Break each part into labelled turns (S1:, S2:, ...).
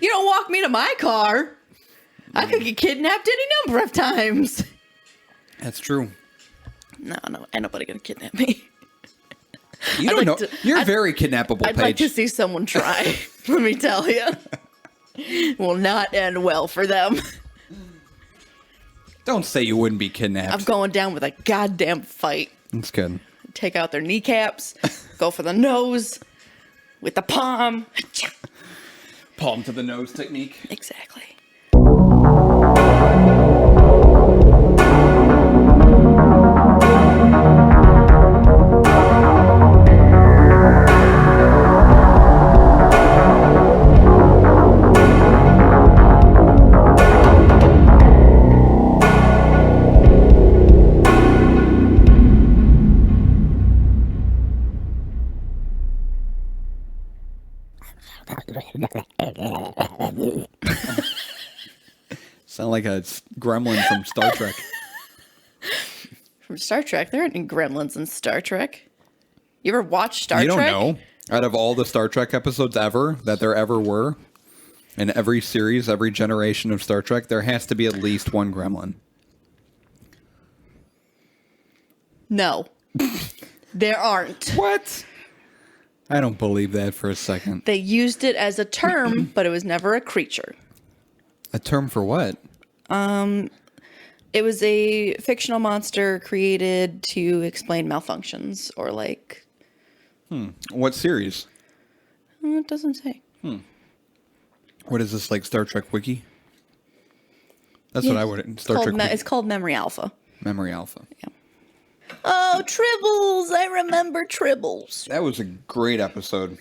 S1: You don't walk me to my car. I could get kidnapped any number of times.
S2: That's true.
S1: No, ain't nobody gonna kidnap me.
S2: You don't know. You're very kidnappable, Paige.
S1: I'd like to see someone try. Let me tell you. Will not end well for them.
S2: Don't say you wouldn't be kidnapped.
S1: I'm going down with a goddamn fight.
S2: That's good.
S1: Take out their kneecaps. Go for the nose. With the palm.
S2: Palm to the nose technique.
S1: Exactly.
S2: Sound like a gremlin from Star Trek.
S1: From Star Trek? There aren't any gremlins in Star Trek. You ever watch Star Trek?
S2: You don't know. Out of all the Star Trek episodes ever, that there ever were, in every series, every generation of Star Trek, there has to be at least one gremlin.
S1: No. There aren't.
S2: What? I don't believe that for a second.
S1: They used it as a term, but it was never a creature.
S2: A term for what?
S1: It was a fictional monster created to explain malfunctions or like...
S2: What series?
S1: It doesn't say.
S2: What is this, like Star Trek Wiki? That's what I would... Star Trek Wiki.
S1: It's called Memory Alpha.
S2: Memory Alpha.
S1: Yeah. Oh, Tribbles! I remember Tribbles.
S2: That was a great episode.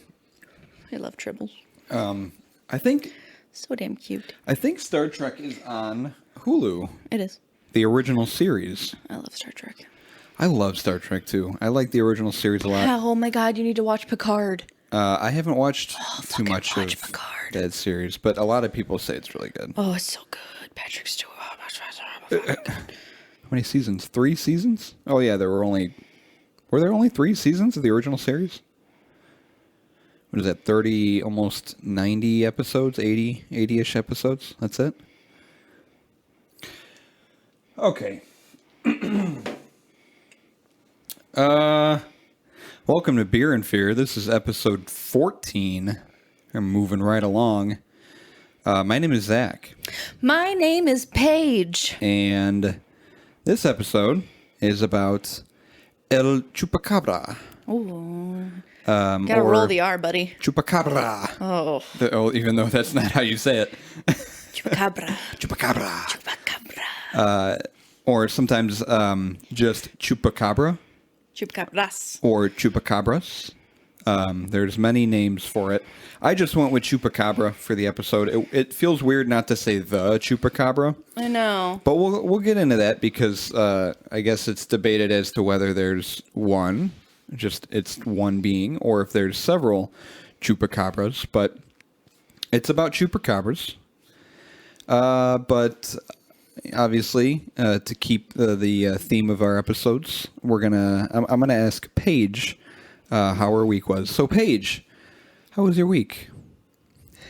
S1: I love Tribbles.
S2: I think
S1: So damn cute.
S2: Star Trek is on Hulu.
S1: It is.
S2: The original series.
S1: I love Star Trek.
S2: I love Star Trek too. I like the original series a lot.
S1: Oh my god, you need to watch Picard.
S2: I haven't watched too much of
S1: Picard.
S2: that series, but a lot of people say it's really good.
S1: Oh, it's so good. Patrick Stewart.
S2: How many seasons? 3 seasons? Oh yeah, were there only 3 seasons of the original series? What is that, 30, almost 90 episodes? 80-ish episodes? That's it? Okay. Welcome to Beer and Fear. This is episode 14. I'm moving right along. My name is Zach.
S1: My name is Paige.
S2: And this episode is about El Chupacabra.
S1: Ooh. Gotta roll the R, buddy.
S2: Chupacabra.
S1: Oh.
S2: Even though that's not how you say it.
S1: Chupacabra.
S2: Chupacabra.
S1: Chupacabra.
S2: Or sometimes just Chupacabra.
S1: Chupacabras.
S2: Or Chupacabras. There's many names for it. I just went with Chupacabra for the episode. It feels weird not to say the Chupacabra.
S1: I know.
S2: But we'll get into that because I guess it's debated as to whether there's one, just it's one being, or if there's several Chupacabras. But it's about Chupacabras. But obviously, to keep the theme of our episodes, I'm gonna ask Paige how her week was. So Paige, how was your week?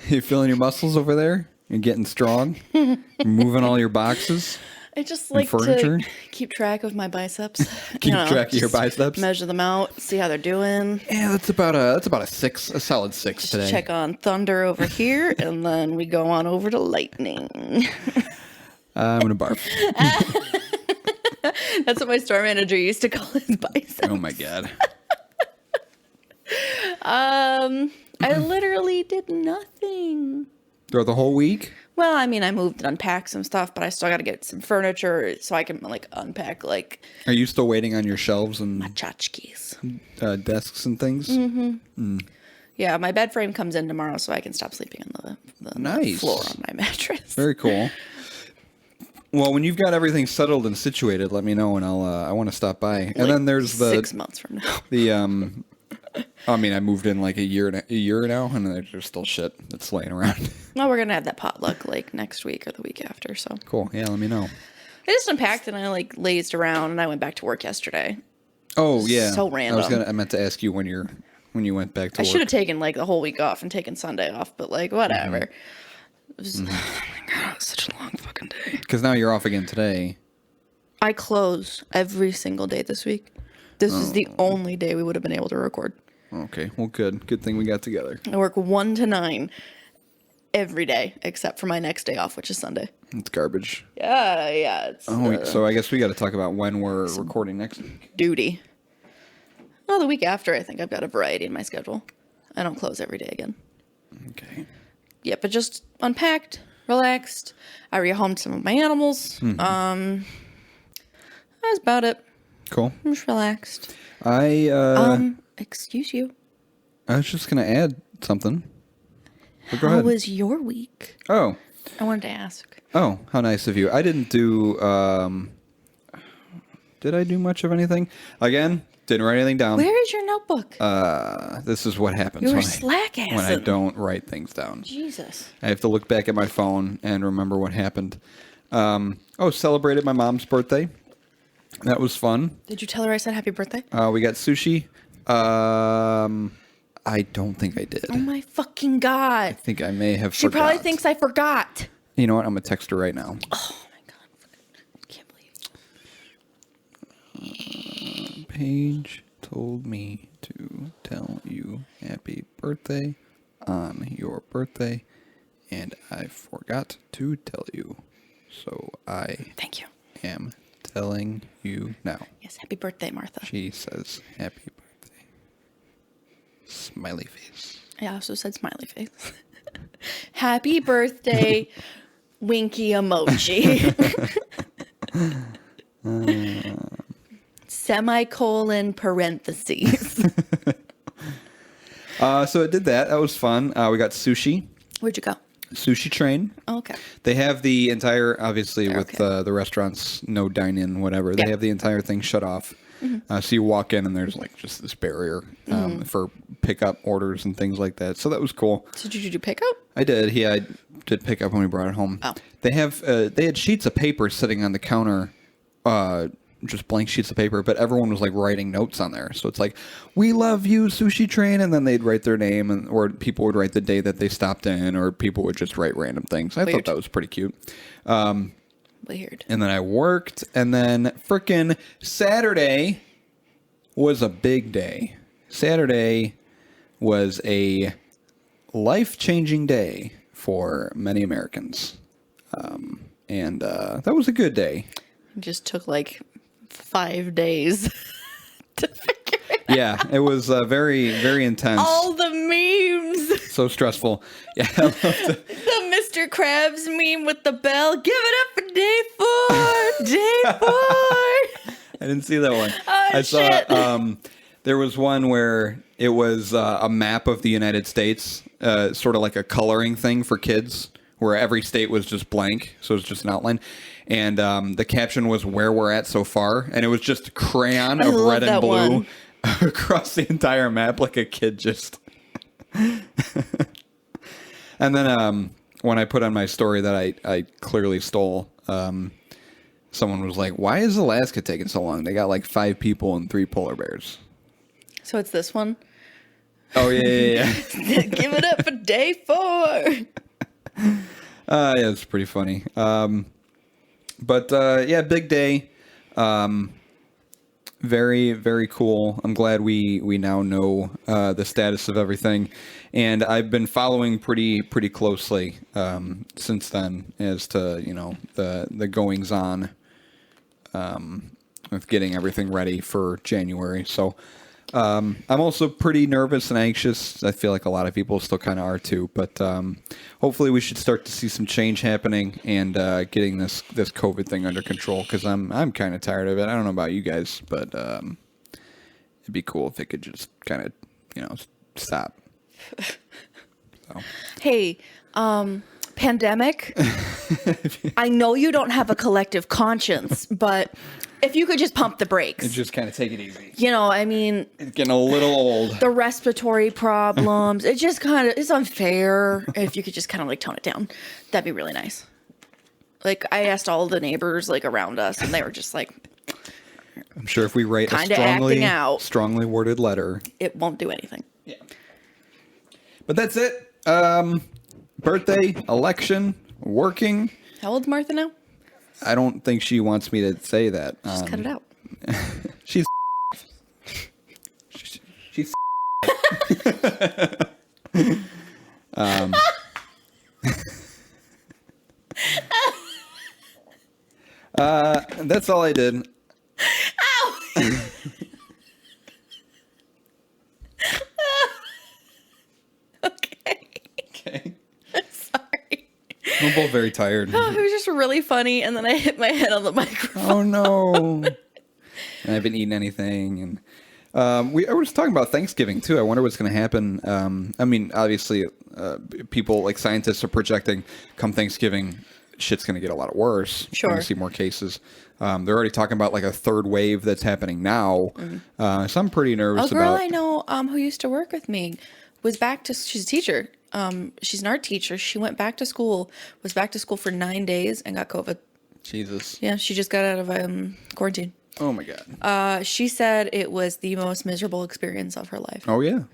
S2: You feeling your muscles over there? You're getting strong? You're moving all your boxes?
S1: I just like
S2: furniture?
S1: to keep track of my biceps.
S2: Keep track of your biceps?
S1: Measure them out, see how they're doing.
S2: Yeah, that's about a 6, a solid 6
S1: Just
S2: today.
S1: check on Thunder over here, and then we go on over to Lightning.
S2: I'm gonna barf.
S1: That's what my store manager used to call his biceps.
S2: Oh my god.
S1: I literally did nothing.
S2: Throughout the whole week?
S1: Well, I mean, I moved and unpacked some stuff, but I still got to get some furniture so I can like unpack like
S2: Are you still waiting on your shelves and
S1: tchotchkes.
S2: Desks and things?
S1: Mm-hmm. Yeah, my bed frame comes in tomorrow, so I can stop sleeping on the
S2: Nice.
S1: floor on my mattress.
S2: Very cool. Well, when you've got everything settled and situated, let me know, and I want to stop by. And then there's the
S1: 6 months from now.
S2: I mean, I moved in like a year now, and there's still shit that's laying around.
S1: Well, we're gonna have that potluck like next week or the week after. So
S2: Cool. Yeah, let me know.
S1: I just unpacked and I like lazed around, and I went back to work yesterday.
S2: Oh yeah.
S1: So random.
S2: I meant to ask you when you went back to work.
S1: I should have taken like the whole week off and taken Sunday off, but like whatever. It was, oh my God, it was such a long fucking day.
S2: Because now you're off again today.
S1: I close every single day this week. This is the only day we would have been able to record.
S2: Okay, well, good. Good thing we got together.
S1: I work 1 to 9 every day, except for my next day off, which is Sunday.
S2: It's garbage.
S1: Yeah, it's
S2: So I guess we got to talk about when we're recording next week.
S1: duty. Well, the week after, I think I've got a variety in my schedule. I don't close every day again.
S2: Okay.
S1: Yeah, but just unpacked, relaxed. I rehomed some of my animals. That was about it.
S2: Cool.
S1: I'm just relaxed. Excuse you.
S2: I was just gonna add something. But go
S1: How
S2: ahead.
S1: was your week?
S2: Oh.
S1: I wanted to ask.
S2: Oh, how nice of you. I didn't do, did I do much of anything? Again, didn't write anything down.
S1: Where is your notebook?
S2: This is what happens
S1: You were
S2: when
S1: slack-assing.
S2: when I don't write things down.
S1: Jesus.
S2: I have to look back at my phone and remember what happened. Celebrated my mom's birthday. That was fun.
S1: Did you tell her I said happy birthday?
S2: We got sushi. I don't think I did.
S1: Oh my fucking
S2: I
S1: God.
S2: think I may have
S1: She
S2: forgot.
S1: probably thinks I forgot.
S2: You know what? I'm going to text her right now.
S1: Oh my God. I can't believe it.
S2: Paige told me to tell you happy birthday on your birthday, and I forgot to tell you. So I
S1: Thank you.
S2: am telling you now.
S1: Yes, happy birthday, Martha.
S2: She says happy birthday. Smiley face.
S1: I also said smiley face. Happy birthday, winky emoji. Semicolon parentheses.
S2: So it did that. That was fun. We got sushi.
S1: Where'd you go?
S2: Sushi train.
S1: Oh, okay.
S2: They have the entire, obviously, with
S1: Okay.
S2: the restaurants, no dine-in, whatever. They
S1: Yeah.
S2: have the entire thing shut off. So you walk in and there's like just this barrier for pickup orders and things like that. So that was cool.
S1: So did you do pickup?
S2: I did. Yeah, I did pick up when we brought it home.
S1: Oh.
S2: They had sheets of paper sitting on the counter, just blank sheets of paper, but everyone was like writing notes on there. So it's like, "We love you, Sushi Train," and then they'd write their name, or people would write the day that they stopped in, or people would just write random things. I thought
S1: Weird.
S2: that was pretty cute.
S1: Weird.
S2: And then I worked, and then frickin' Saturday was a big day. Saturday was a life-changing day for many Americans. And that was a good day.
S1: It just took like 5 days to figure it out.
S2: Yeah, it was very, very intense.
S1: All the memes.
S2: So stressful. Yeah, I loved it.
S1: The Mr. Krabs meme with the bell. Give it up for day 4. Day 4.
S2: I didn't see that one.
S1: Oh,
S2: I
S1: shit.
S2: saw there was one where it was a map of the United States, sort of like a coloring thing for kids, where every state was just blank, so it was just an outline. And the caption was "Where we're at so far," and it was just crayon
S1: I
S2: of
S1: love
S2: red and
S1: that
S2: blue
S1: one.
S2: across the entire map, like a kid just. And then when I put on my story that I clearly stole, someone was like, "Why is Alaska taking so long? They got like 5 people and 3 polar bears."
S1: So it's this one.
S2: Oh yeah.
S1: Give it up for day 4.
S2: Yeah, it's pretty funny. But yeah, big day. Very, very cool. I'm glad we now know the status of everything, and I've been following pretty closely since then as to the goings on with getting everything ready for January. So I'm also pretty nervous and anxious. I feel like a lot of people still kind of are too. But hopefully we should start to see some change happening and getting this COVID thing under control, because I'm kind of tired of it. I don't know about you guys, but it'd be cool if it could just kind of stop. So.
S1: Hey, pandemic. I know you don't have a collective conscience, but if you could just pump the brakes.
S2: Just kind of take it easy.
S1: I mean,
S2: It's getting a little old.
S1: the respiratory problems, it just kind of, it's unfair. If you could just kind of like tone it down, that'd be really nice. Like, I asked all the neighbors like around us, and they were just like,
S2: I'm sure if we write a
S1: Kinda acting out.
S2: strongly worded letter.
S1: it won't do anything.
S2: Yeah. But that's it. birthday, election, working.
S1: How old's Martha now?
S2: I don't think she wants me to say that.
S1: Just cut it out.
S2: She's that's all I did.
S1: Ow!
S2: Okay.
S1: Sorry.
S2: We're both very tired.
S1: Oh, it was just really funny, and then I hit my head on the microphone.
S2: Oh no! And I haven't eaten anything, and I was talking about Thanksgiving too. I wonder what's going to happen. I mean, obviously, people like scientists are projecting come Thanksgiving, shit's going to get a lot worse.
S1: Sure.
S2: We're going to see more cases. They're already talking about like a third wave that's happening now. So I'm pretty nervous
S1: A girl
S2: about.
S1: I know who used to work with me was back to. She's a teacher. She's an art teacher. She went back to school. Was back to school for 9 days and got COVID.
S2: Jesus.
S1: Yeah, she just got out of quarantine.
S2: Oh my God.
S1: She said it was the most miserable experience of her life.
S2: Oh yeah.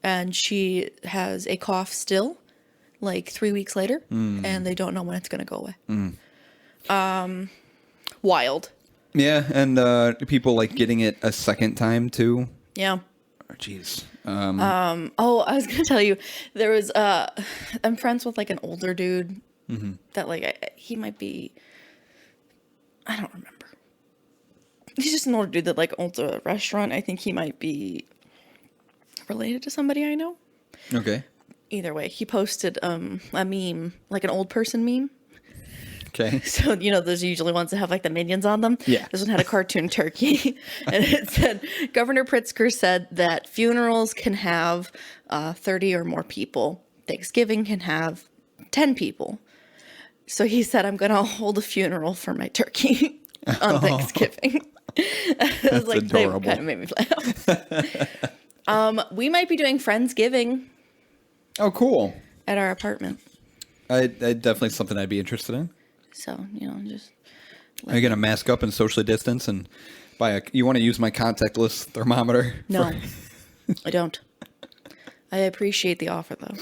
S1: And she has a cough still, like 3 weeks later, and they don't know when it's going to go away. Wild.
S2: Yeah, and people like getting it a second time too.
S1: Yeah.
S2: Oh, jeez.
S1: Oh, I was gonna tell you, there was I'm friends with like an older dude that like he might be, I don't remember. He's just an older dude that like owns a restaurant. I think he might be related to somebody I know.
S2: Okay.
S1: Either way, he posted a meme, like an old person meme.
S2: Okay.
S1: So, you know, those are usually ones that have like the minions on them.
S2: Yeah.
S1: This one had a cartoon turkey. And it said, Governor Pritzker said that funerals can have 30 or more people. Thanksgiving can have 10 people. So he said, I'm going to hold a funeral for my turkey on Thanksgiving.
S2: That's like, adorable.
S1: They kind of made me laugh. We might be doing Friendsgiving.
S2: Oh, cool.
S1: At our apartment.
S2: I definitely something I'd be interested in.
S1: So, you know, just...
S2: Are you going to mask up and socially distance and you want to use my contactless thermometer?
S1: No, I don't. I appreciate the offer, though.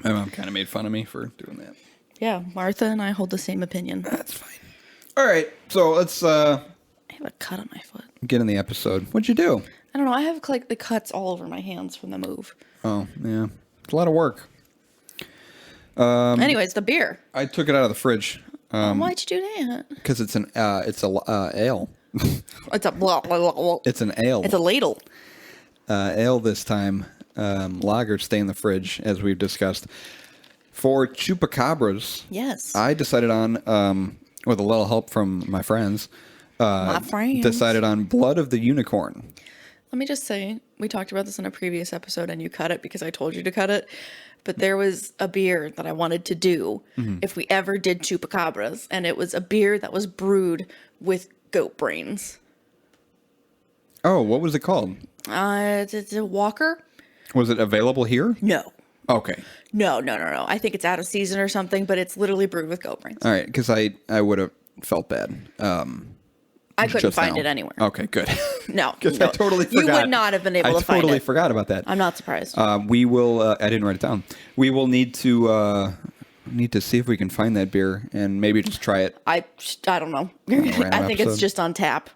S2: My mom kind of made fun of me for doing that.
S1: Yeah, Martha and I hold the same opinion.
S2: That's fine. All right, so let's
S1: I have a cut on my foot.
S2: get in the episode. What'd you do?
S1: I don't know. I have like the cuts all over my hands from the move.
S2: Oh, yeah. It's a lot of work.
S1: Anyways, the beer.
S2: I took it out of the fridge.
S1: Why'd you do that?
S2: Because it's an ale.
S1: It's a blah, blah, blah, blah.
S2: It's an ale.
S1: It's a ladle.
S2: Ale this time. Lagers stay in the fridge, as we've discussed. For Chupacabras,
S1: Yes.
S2: I decided on, with a little help from my friends, decided on Blood of the Unicorn.
S1: Let me just say, we talked about this in a previous episode and you cut it because I told you to cut it. But there was a beer that I wanted to do if we ever did Chupacabras. And it was a beer that was brewed with goat brains.
S2: Oh, what was it called?
S1: It's a Walker?
S2: Was it available here?
S1: No.
S2: Okay.
S1: No. I think it's out of season or something, but it's literally brewed with goat brains.
S2: All right, because I would have felt bad.
S1: I couldn't
S2: just
S1: find
S2: now.
S1: it anywhere.
S2: Okay, good.
S1: No.
S2: Because I totally forgot.
S1: You would not have been able to find it.
S2: I totally forgot about that.
S1: I'm not surprised.
S2: We will. I didn't write it down. We will need to see if we can find that beer and maybe just try it.
S1: I don't know. I think it's just on tap.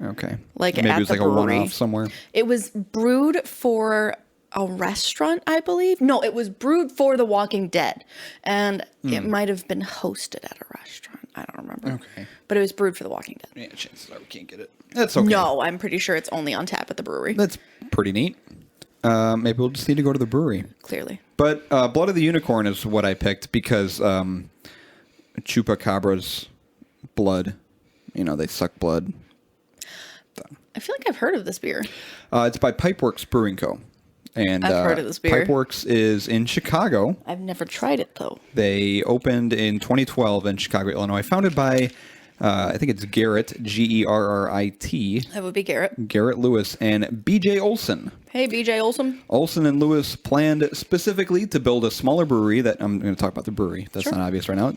S2: Okay.
S1: Like
S2: maybe
S1: at
S2: it was
S1: the
S2: like
S1: brewery.
S2: a one-off somewhere.
S1: It was brewed for a restaurant, I believe. No, it was brewed for The Walking Dead, and it might have been hosted at a restaurant. I don't remember.
S2: Okay.
S1: But it was brewed for The Walking Dead.
S2: Yeah, chances are we can't get it. That's okay.
S1: No, I'm pretty sure it's only on tap at the brewery.
S2: That's pretty neat. Maybe we'll just need to go to the brewery.
S1: Clearly.
S2: But Blood of the Unicorn is what I picked because Chupacabra's blood, they suck blood.
S1: I feel like I've heard of this beer.
S2: It's by Pipeworks Brewing Co. And
S1: I've heard of this beer.
S2: Pipeworks is in Chicago.
S1: I've never tried it, though.
S2: They opened in 2012 in Chicago, Illinois. Founded by, I think it's Garrett, Gerrit.
S1: That would be Garrett.
S2: Garrett Lewis and B.J. Olson.
S1: Hey, B.J. Olson.
S2: Olson and Lewis planned specifically to build a smaller brewery that I'm going to talk about the brewery. That's not obvious right now.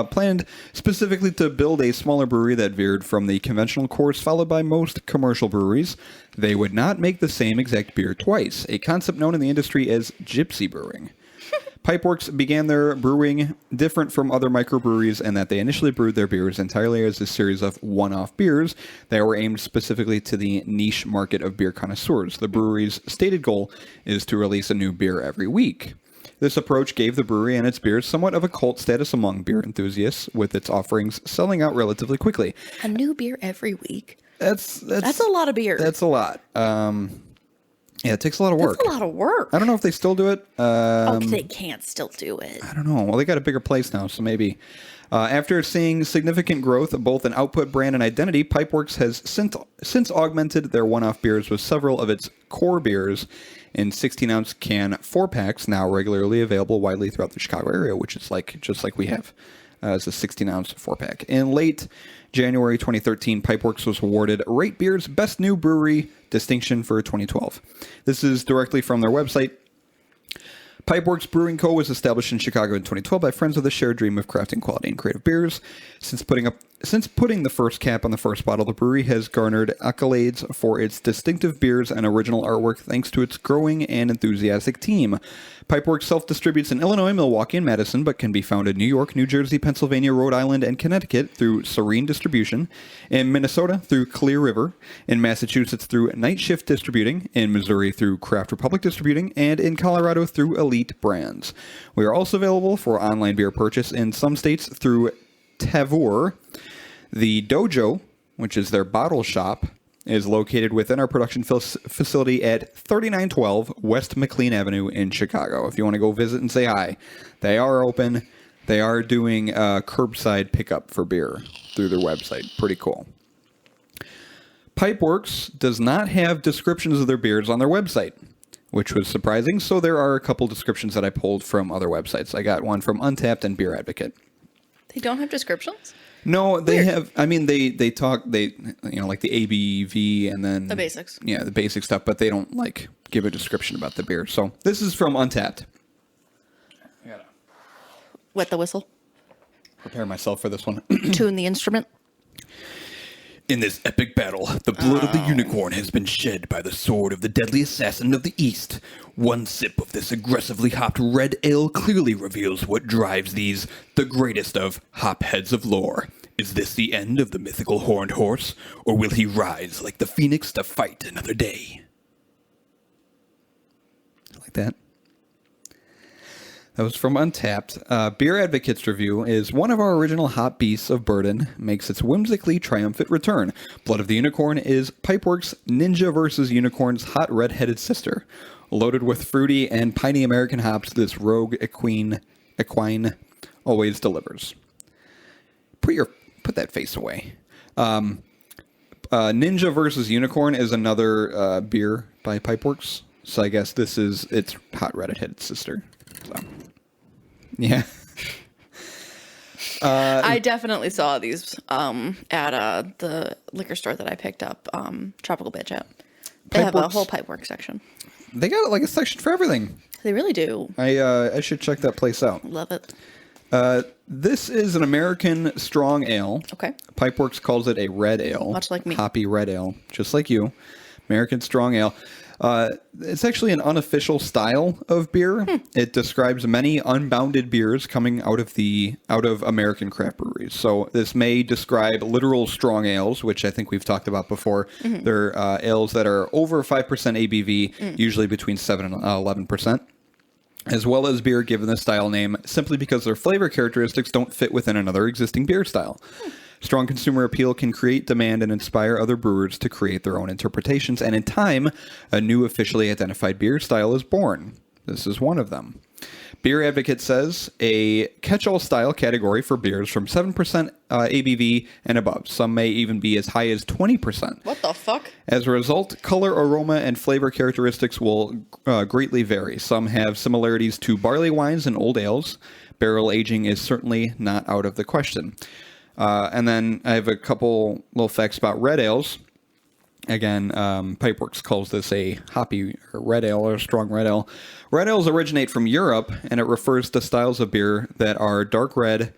S2: Planned specifically to build a smaller brewery that veered from the conventional course followed by most commercial breweries. They would not make the same exact beer twice, a concept known in the industry as gypsy brewing. Pipeworks began their brewing different from other microbreweries in that they initially brewed their beers entirely as a series of one-off beers that were aimed specifically to the niche market of beer connoisseurs. The brewery's stated goal is to release a new beer every week. This approach gave the brewery and its beers somewhat of a cult status among beer enthusiasts, with its offerings selling out relatively quickly.
S1: A new beer every week.
S2: That's
S1: a lot of beer.
S2: That's a lot. Yeah, it takes a lot of work.
S1: That's a lot of work.
S2: I don't know if they still do it.
S1: They can't still do it.
S2: I don't know. Well, they got a bigger place now, so maybe. After seeing significant growth, both in output, brand, and identity, Pipeworks has since augmented their one-off beers with several of its core beers in 16-ounce can 4-packs, now regularly available widely throughout the Chicago area, which is just like we have as a 16-ounce 4-pack. In late January 2013, Pipeworks was awarded Rate Beer's Best New Brewery distinction for 2012. This is directly from their website. Pipeworks Brewing Co. was established in Chicago in 2012 by friends with a shared dream of crafting quality and creative beers. Since putting the first cap on the first bottle, the brewery has garnered accolades for its distinctive beers and original artwork thanks to its growing and enthusiastic team. Pipeworks self-distributes in Illinois, Milwaukee, and Madison, but can be found in New York, New Jersey, Pennsylvania, Rhode Island, and Connecticut through Serene Distribution, in Minnesota through Clear River, in Massachusetts through Night Shift Distributing, in Missouri through Craft Republic Distributing, and in Colorado through Elite Brands. We are also available for online beer purchase in some states through Tavour. The Dojo, which is their bottle shop, is located within our production facility at 3912 West McLean Avenue in Chicago. If you want to go visit and say hi, they are open. They are doing curbside pickup for beer through their website. Pretty cool. Pipeworks does not have descriptions of their beers on their website, which was surprising. So there are a couple descriptions that I pulled from other websites. I got one from Untapped and Beer Advocate.
S1: They don't have descriptions?
S2: No, they
S1: Weird.
S2: have. I mean, they talk. Like the ABV and then
S1: The basics.
S2: Yeah, the basic stuff, but they don't give a description about the beer. So this is from Untapped. I gotta
S1: Wet the whistle.
S2: prepare myself for this one.
S1: Tune the instrument.
S3: In this epic battle, the blood of the unicorn has been shed by the sword of the deadly assassin of the East. One sip of this aggressively hopped red ale clearly reveals what drives these, the greatest of hopheads of lore. Is this the end of the mythical horned horse, or will he rise like the phoenix to fight another day?
S2: Like that. That was from Untapped. Beer Advocate's review is one of our original hop beasts of burden makes its whimsically triumphant return. Blood of the Unicorn is Pipeworks' Ninja vs. Unicorn's hot red-headed sister. Loaded with fruity and piney American hops, this rogue equine always delivers. Put that face away. Ninja vs. Unicorn is another beer by Pipeworks. So I guess this is its hot red-headed sister. So. Yeah.
S1: I definitely saw these at the liquor store that I picked up Tropical Bitch at. They have a
S2: Pipeworks.
S1: whole pipework section.
S2: They got a section for everything.
S1: They really do.
S2: I should check that place out.
S1: Love it.
S2: This is an American strong ale.
S1: Okay.
S2: Pipeworks calls it a red ale.
S1: Much like me.
S2: Hoppy red ale, just like you. American strong ale. It's actually an unofficial style of beer. It describes many unbounded beers coming out of American craft breweries. So this may describe literal strong ales, which I think we've talked about before. They're ales that are over 5% ABV, usually between 7 and 11%. As well as beer given the style name simply because their flavor characteristics don't fit within another existing beer style. Strong consumer appeal can create demand and inspire other brewers to create their own interpretations, and in time, a new officially identified beer style is born. This is one of them. Beer Advocate says a catch-all style category for beers from 7% ABV and above. Some may even be as high as 20%.
S1: What the fuck?
S2: As a result, color, aroma, and flavor characteristics will greatly vary. Some have similarities to barley wines and old ales. Barrel aging is certainly not out of the question. And then I have a couple little facts about red ales. Again, Pipeworks calls this a hoppy red ale or strong red ale. Red ales originate from Europe, and it refers to styles of beer that are dark red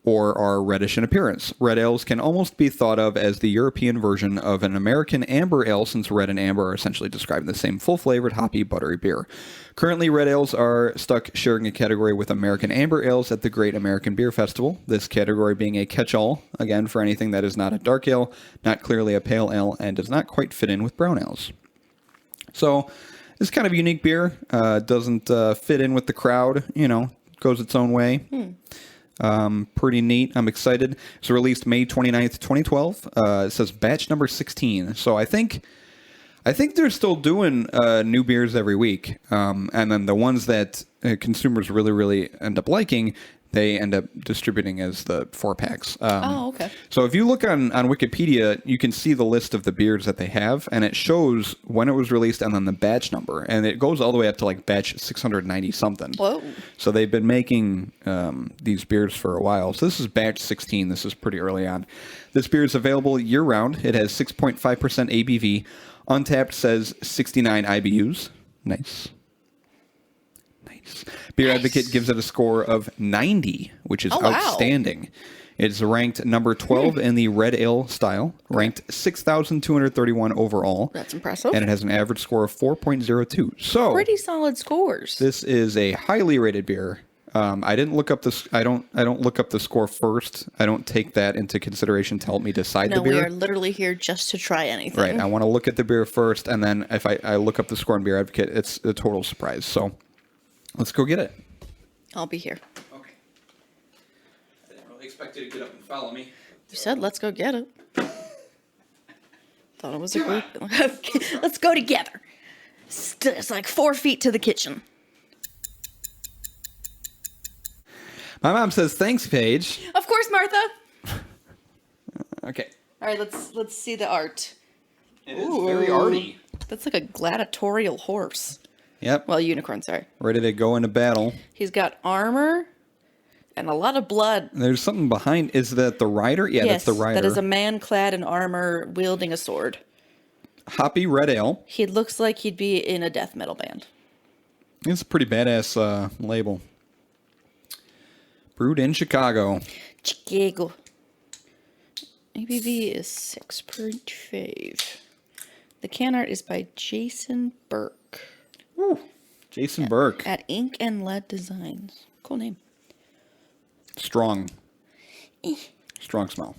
S2: or are reddish in appearance. Red ales can almost be thought of as the European version of an American amber ale, since red and amber are essentially describing the same full-flavored, hoppy, buttery beer. Currently, red ales are stuck sharing a category with American amber ales at the Great American Beer Festival, this category being a catch-all, again, for anything that is not a dark ale, not clearly a pale ale, and does not quite fit in with brown ales. So, it's kind of a unique beer. Doesn't fit in with the crowd, goes its own way. Pretty neat. I'm excited. It's released May 29th, 2012. It says batch number 16. So I think they're still doing new beers every week. And then the ones that consumers really, really end up liking, they end up distributing as the 4-packs.
S1: Okay.
S2: So if you look on Wikipedia, you can see the list of the beers that they have, and it shows when it was released and then the batch number. And it goes all the way up to like batch 690-something. Whoa. So they've been making these beers for a while. So this is batch 16. This is pretty early on. This beer is available year-round. It has 6.5% ABV. Untapped says 69 IBUs. Nice. Beer Advocate gives it a score of 90, which is outstanding. It's ranked number 12 in the red ale style, ranked 6,231 overall.
S1: That's impressive.
S2: And it has an average score of 4.02. So
S1: pretty solid scores.
S2: This is a highly rated beer. I didn't look up this. I don't look up the score first. I don't take that into consideration to help me decide the beer.
S1: No, we are literally here just to try anything.
S2: Right. I want to look at the beer first, and then if I look up the score on Beer Advocate, it's a total surprise. So let's go get it.
S1: I'll be here.
S2: Okay. I didn't really expect you to get up and follow me.
S1: You said let's go get it. Thought it was a group. Let's go together. It's like 4 feet to the kitchen.
S2: My mom says, thanks, Paige.
S1: Of course, Martha.
S2: Okay.
S1: All right, let's see the art.
S2: It is very arty.
S1: That's like a gladiatorial horse.
S2: Yep.
S1: Well, unicorn, sorry.
S2: Ready to go into battle.
S1: He's got armor and a lot of blood.
S2: There's something behind. Is that the rider? Yeah,
S1: yes,
S2: that's the rider.
S1: that is a man clad in armor wielding a sword.
S2: Hoppy red ale.
S1: He looks like he'd be in a death metal band.
S2: It's a pretty badass label. Brewed in Chicago.
S1: Chicago. ABV is 6.5. The can art is by Jason Burke.
S2: Woo. Jason Burke.
S1: At Ink and Lead Designs. Cool name.
S2: Strong. Strong smell.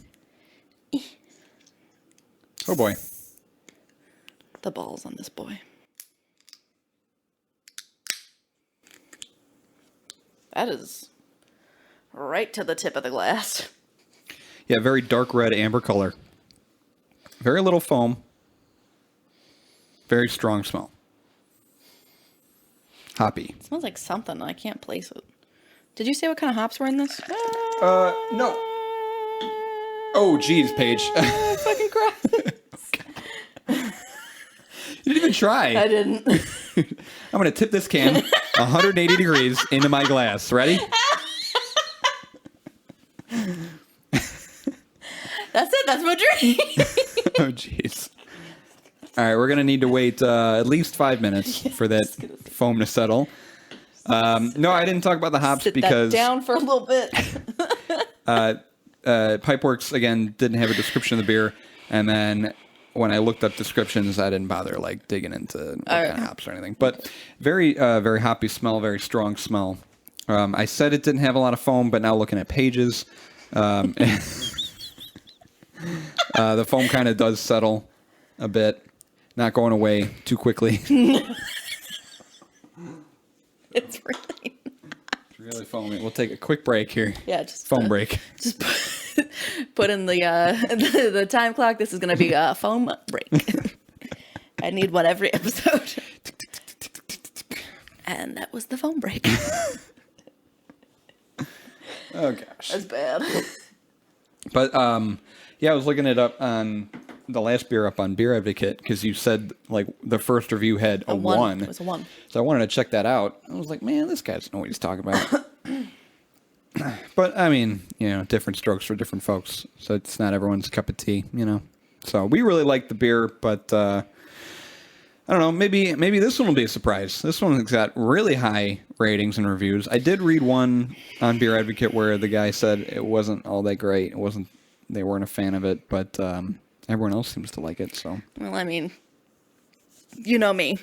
S2: Oh boy.
S1: The balls on this boy. That is right to the tip of the glass.
S2: Yeah, very dark red amber color. Very little foam. Very strong smell. Hoppy.
S1: It smells like something. I can't place it. Did you say what kind of hops were in this?
S2: No. Oh, geez, Paige.
S1: Fucking crap.
S2: You didn't even try.
S1: I didn't.
S2: I'm going to tip this can 180 degrees into my glass. Ready?
S1: That's it. That's my drink.
S2: Oh, jeez. All right, we're going to need to wait at least 5 minutes for that foam to settle. No, I didn't talk about the hops because...
S1: Sit that down for a little bit.
S2: Pipeworks, again, didn't have a description of the beer. And then when I looked up descriptions, I didn't bother digging into what kind of hops or anything. But very, very hoppy smell, very strong smell. I said it didn't have a lot of foam, but now looking at pages... the foam kind of does settle a bit, not going away too quickly.
S1: It's really
S2: foamy. We'll take a quick break here.
S1: Yeah, just
S2: foam break.
S1: Just put in the time clock. This is going to be a foam break. I need one every episode. And that was the foam break.
S2: Oh gosh,
S1: that's bad.
S2: But yeah, I was looking it up on the last beer up on Beer Advocate because you said the first review had a 1.
S1: It was a 1.
S2: So I wanted to check that out. I was like, man, this guy doesn't know what he's talking about. But I mean, different strokes for different folks. So it's not everyone's cup of tea, So we really like the beer, but I don't know. Maybe this one will be a surprise. This one's got really high ratings and reviews. I did read one on Beer Advocate where the guy said it wasn't all that great. They weren't a fan of it, but everyone else seems to like it. So.
S1: Well, I mean, you know me.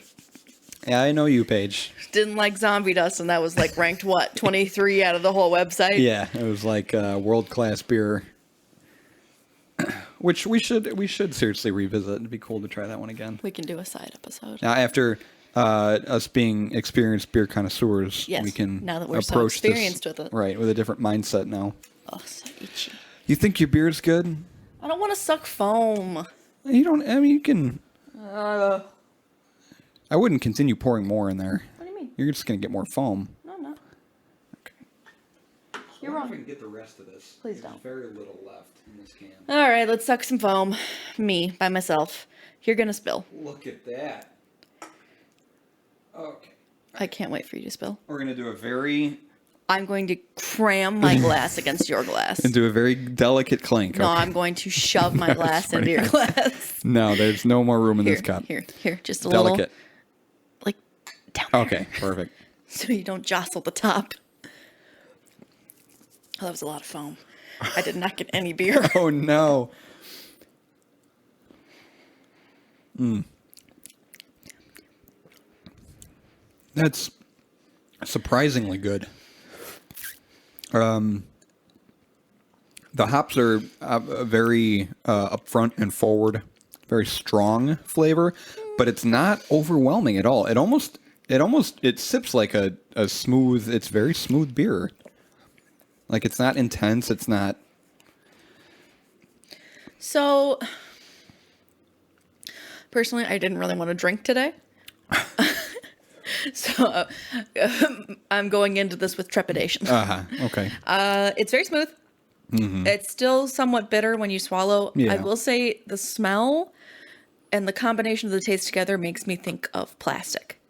S2: Yeah, I know you, Paige.
S1: Didn't like Zombie Dust, and that was like ranked what 23 out of the whole website.
S2: Yeah, it was like world-class beer. Which we should seriously revisit. It'd be cool to try that one again.
S1: We can do a side episode.
S2: Now, after us being experienced beer connoisseurs,
S1: Yes,
S2: we can
S1: now that we're so
S2: approach
S1: experienced
S2: this,
S1: with it.
S2: right, with a different mindset now.
S1: Oh, so itchy.
S2: You think your beer's good?
S1: I don't want to suck foam.
S2: You don't. I mean, you can. I wouldn't continue pouring more in there.
S1: What do you mean?
S2: You're just gonna get more foam.
S1: No, I'm not.
S2: Okay.
S1: You're wrong.
S2: If I can get the rest of this.
S1: Please don't.
S2: There's very little left in this can.
S1: All right, let's suck some foam. Me, by myself. You're going to spill.
S2: Look at that. Okay.
S1: I can't wait for you to spill.
S2: We're gonna do a very
S1: I'm going to cram my glass against your glass.
S2: and do a very delicate clink.
S1: No,
S2: Okay.
S1: I'm going to shove my glass into your glass.
S2: No, there's no more room in
S1: Here,
S2: this cup.
S1: here, just a
S2: Delicate.
S1: little. Like, down there.
S2: Okay, perfect.
S1: So you don't jostle the top. Oh, that was a lot of foam. I did not get any beer.
S2: Oh no. That's surprisingly good. The hops are very upfront and forward, very strong flavor, but it's not overwhelming at all. It sips like a smooth. It's very smooth beer. Like it's not intense. It's not.
S1: So, personally, I didn't really want to drink today. So, I'm going into this with trepidation.
S2: Okay.
S1: It's very smooth. It's still somewhat bitter when you swallow.
S2: Yeah.
S1: I will say the smell and the combination of the taste together makes me think of plastic.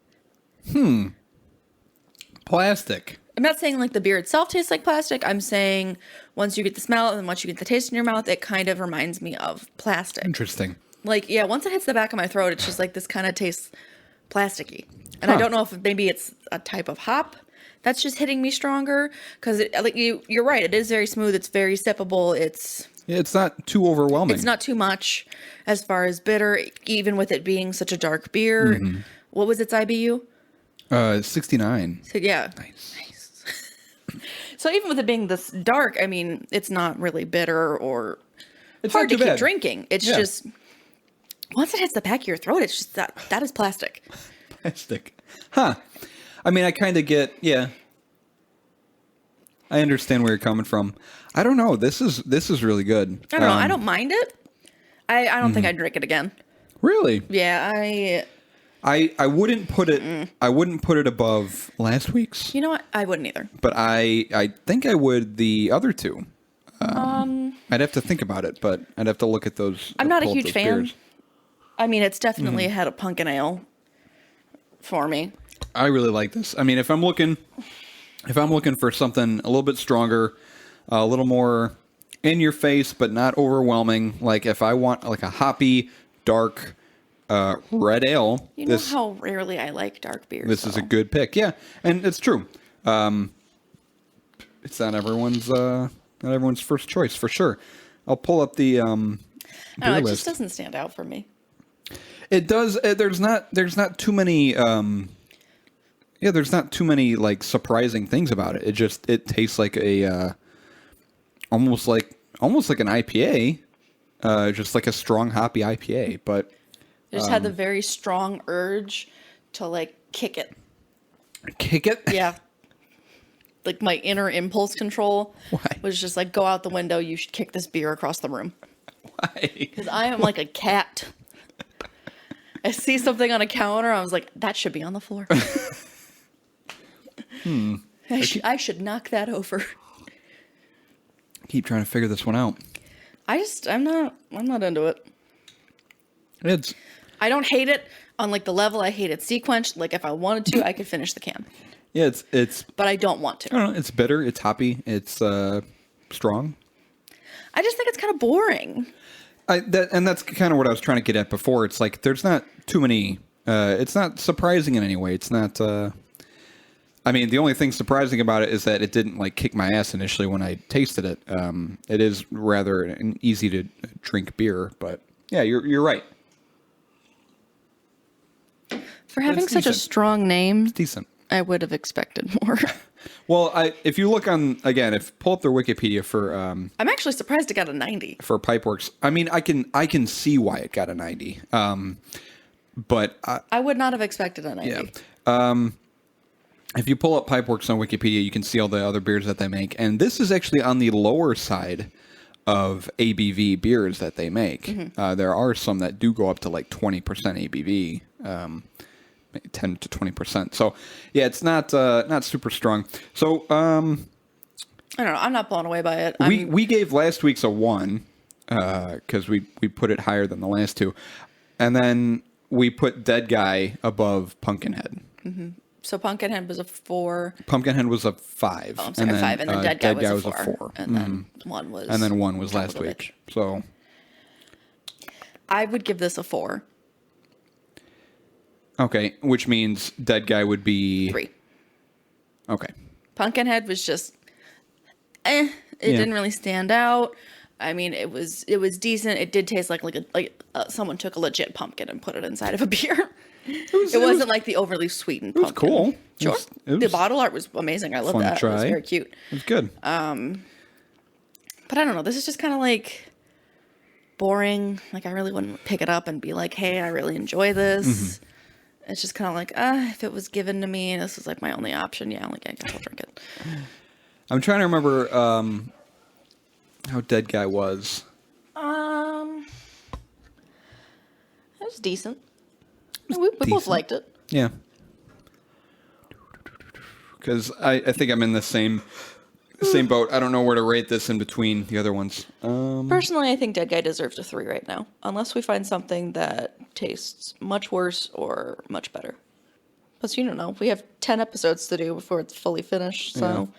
S2: Plastic.
S1: I'm not saying like the beer itself tastes like plastic. I'm saying once you get the smell and once you get the taste in your mouth, it kind of reminds me of plastic.
S2: Interesting.
S1: Like, yeah, once it hits the back of my throat, it's just like this kind of tastes plasticky. And I don't know if maybe it's a type of hop that's just hitting me stronger. Because like you're right, it is very smooth. It's very sippable.
S2: It's not too overwhelming.
S1: It's not too much as far as bitter, even with it being such a dark beer. What was its IBU?
S2: 69.
S1: So, yeah.
S2: Nice.
S1: So even with it being this dark, I mean, it's not really bitter or
S2: It's
S1: hard
S2: not
S1: to
S2: too
S1: keep
S2: bad.
S1: drinking. It's
S2: Yeah.
S1: just once it hits the back of your throat, it's just that is plastic.
S2: Plastic. Huh. I mean, I kind of get, yeah. I understand where you're coming from. I don't know. This is really good.
S1: I don't know. I don't mind it. I don't think I'd drink it again.
S2: Really?
S1: Yeah,
S2: I wouldn't put it I wouldn't put it above last week's,
S1: you know what? I wouldn't either.
S2: but I think I would the other two. I'd have to think about it, but I'd have to look at those.
S1: I'm not a
S2: pull up
S1: huge
S2: those
S1: fan.
S2: beers.
S1: I mean, it's definitely had a pumpkin ale for me.
S2: I really like this. I mean, if I'm looking for something a little bit stronger, a little more in your face, but not overwhelming, like if I want like a hoppy, dark red ale,
S1: You know how rarely I like dark beers.
S2: this is a
S1: though.
S2: good pick. Yeah, and it's true. It's not everyone's first choice for sure. I'll pull up the
S1: I don't know,
S2: beer
S1: it
S2: list.
S1: just doesn't stand out for me.
S2: It does. There's not too many. There's not too many like surprising things about it. It tastes like a almost like an IPA, just like a strong hoppy IPA. But
S1: I just had the very strong urge to like kick it.
S2: kick it.
S1: Yeah. Like my inner impulse control
S2: Why?
S1: was just like, go out the window. You should kick this beer across the room.
S2: Why?
S1: Because I am like a cat. I see something on a counter. I was like, that should be on the floor. I should knock that over.
S2: Keep trying to figure this one out.
S1: I'm not into it.
S2: It's
S1: I don't hate it on like the level I hate it sequenced. Like if I wanted to, I could finish the can,
S2: it's
S1: but I don't want to.
S2: I don't know. It's bitter. It's hoppy. It's strong.
S1: I just think it's kind of boring.
S2: And that's kind of what I was trying to get at before. It's like there's not too many It's not surprising in any way. It's not. I mean, the only thing surprising about it is that it didn't like kick my ass initially when I tasted it. It is rather an easy to drink beer, but yeah, you're right.
S1: For having
S2: It's
S1: such a
S2: decent.
S1: strong name,
S2: It's decent.
S1: I would have expected more.
S2: Well, if you look on again, pull up their Wikipedia for
S1: I'm actually surprised it got a 90.
S2: Pipeworks. I mean, I can see why it got a 90. But
S1: I would not have expected a 90.
S2: yeah. If you pull up Pipeworks on Wikipedia, you can see all the other beers that they make, and this is actually on the lower side of ABV beers that they make.
S1: Mm-hmm.
S2: There are some that do go up to like 20% ABV. 10 to 20%. So, yeah, it's not super strong. So,
S1: I don't know. I'm not blown away by it.
S2: we gave last week's a 1 because we put it higher than the last two, and then we put Dead Guy above Pumpkinhead.
S1: So Pumpkinhead was a 4.
S2: Pumpkinhead was a 5.
S1: Oh, I'm sorry, a 5, and then Dead Guy was a 4. And then
S2: Mm-hmm.
S1: 1 was.
S2: And then 1 was last
S1: Chocolate
S2: week.
S1: Bitch.
S2: So,
S1: I would give this a 4.
S2: okay, which means Dead Guy would be
S1: 3.
S2: Okay.
S1: Pumpkinhead was just, It didn't really stand out. I mean, it was decent. It did taste like someone took a legit pumpkin and put it inside of a beer. It wasn't like the overly sweetened pumpkin.
S2: It was cool.
S1: Sure.
S2: It was
S1: The bottle art was amazing. I love
S2: fun to
S1: that. It was
S2: try.
S1: very cute.
S2: It was good.
S1: But I don't know. This is just kind of like boring. Like, I really wouldn't pick it up and be like, hey, I really enjoy this. It's just kind of like, if it was given to me and this was like my only option, yeah, like, I guess I'll drink it.
S2: I'm trying to remember how Dead Guy was.
S1: It was decent. We both
S2: decent.
S1: liked it.
S2: Yeah. Because I think I'm in the same boat. I don't know where to rate this in between the other ones.
S1: Personally, I think Dead Guy deserves a 3 right now, unless we find something that tastes much worse or much better. Plus, you don't know. We have 10 episodes to do before it's fully finished, so...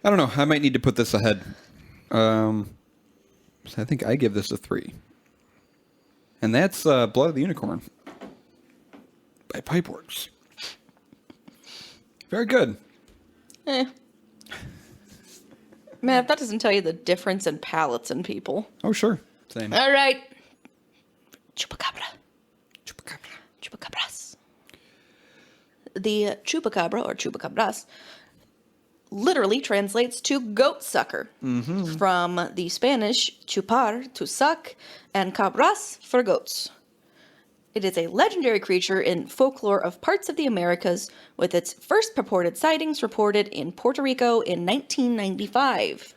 S2: I don't know. I might need to put this ahead. So I think I give this a 3. And that's Blood of the Unicorn by Pipeworks. Very good.
S1: Man, if that doesn't tell you the difference in palates in people.
S2: Oh, sure. Same.
S1: All right. Chupacabra.
S2: Chupacabra.
S1: Chupacabras. The chupacabra, or chupacabras, literally translates to goat sucker. From the Spanish chupar, to suck, and cabras, for goats. It is a legendary creature in folklore of parts of the Americas, with its first purported sightings reported in Puerto Rico in 1995.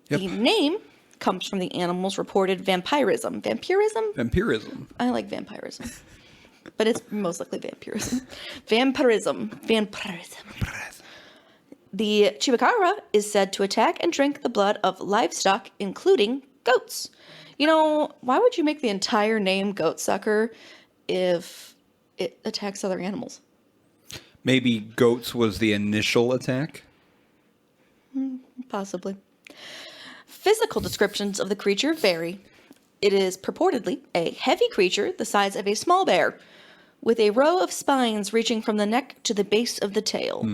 S2: Yep.
S1: The name comes from the animal's reported vampirism. Vampirism?
S2: Vampirism.
S1: I like vampirism. But it's most likely vampirism. Vampirism. The chupacabra is said to attack and drink the blood of livestock, including goats. You know, why would you make the entire name goat sucker if it attacks other animals?
S2: Maybe goats was the initial attack.
S1: Possibly. Physical descriptions of the creature vary. It is purportedly a heavy creature the size of a small bear, with a row of spines reaching from the neck to the base of the tail.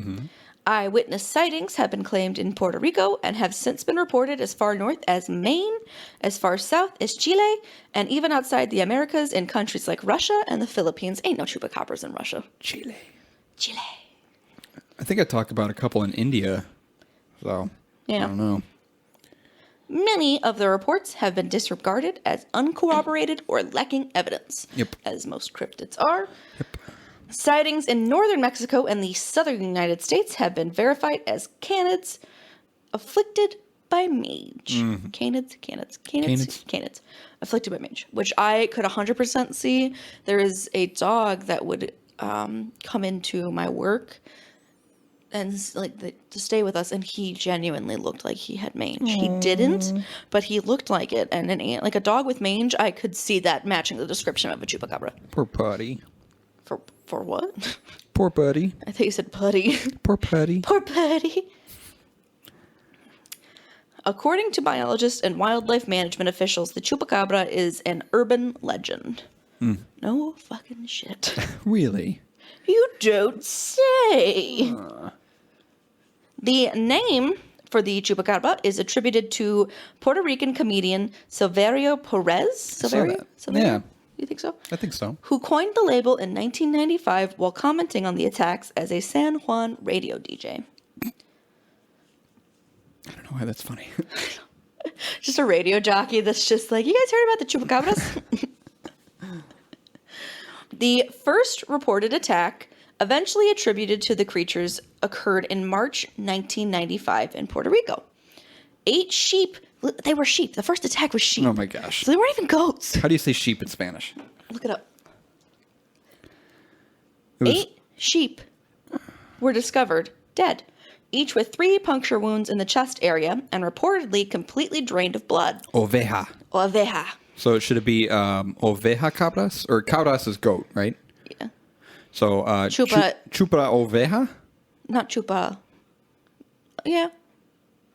S1: Eyewitness sightings have been claimed in Puerto Rico and have since been reported as far north as Maine, as far south as Chile, and even outside the Americas in countries like Russia and the Philippines. Ain't no chupacabras in Russia.
S2: Chile.
S1: Chile.
S2: I think I talked about a couple in India. So,
S1: Yeah.
S2: I don't know.
S1: Many of the reports have been disregarded as uncorroborated or lacking evidence,
S2: Yep.
S1: as most cryptids are. Sightings in northern Mexico and the southern United States have been verified as canids afflicted by mange. Canids afflicted by mange, which I could 100% see. There is a dog that would come into my work and to stay with us, and he genuinely looked like he had mange. He didn't, but he looked like it. And like a dog with mange, I could see that matching the description of a chupacabra.
S2: Poor Putty.
S1: For what?
S2: Poor Buddy.
S1: I thought you said putty.
S2: Poor Putty.
S1: Poor putty. According to biologists and wildlife management officials, the chupacabra is an urban legend. No fucking shit.
S2: Really?
S1: You don't say. The name for the chupacabra is attributed to Puerto Rican comedian Silverio Perez. Silverio?
S2: Yeah.
S1: You think so?
S2: I think so.
S1: Who coined the label in 1995 while commenting on the attacks as a San Juan radio DJ.
S2: I don't know why that's funny.
S1: Just a radio jockey that's just like, you guys heard about the chupacabras? The first reported attack, eventually attributed to the creatures, occurred in March 1995 in Puerto Rico. 8 sheep, they were sheep. The first attack was sheep.
S2: Oh my gosh.
S1: So they weren't even goats.
S2: How do you say sheep in Spanish?
S1: Look it up.
S2: It was
S1: 8 sheep were discovered dead, each with 3 puncture wounds in the chest area and reportedly completely drained of blood.
S2: oveja.
S1: Oveja.
S2: So should it be oveja cabras? Or cabras is goat, right?
S1: Yeah.
S2: So
S1: Chupa-
S2: chupa oveja?
S1: Not chupa. Yeah.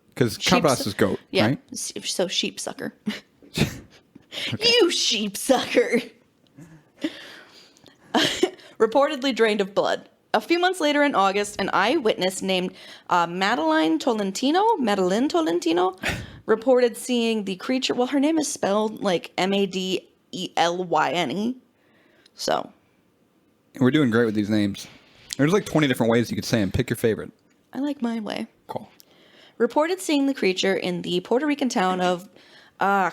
S2: Because
S1: Sheep's-
S2: cabras is goat,
S1: Yeah.
S2: right?
S1: So sheep sucker. You sheep sucker. Reportedly drained of blood. A few months later in August, an eyewitness named Madeline Tolentino, reported seeing the creature. Well, her name is spelled like Madelyne. So.
S2: We're doing great with these names. There's like 20 different ways you could say them. Pick your favorite.
S1: I like my way.
S2: Cool.
S1: Reported seeing the creature in the Puerto Rican town of. I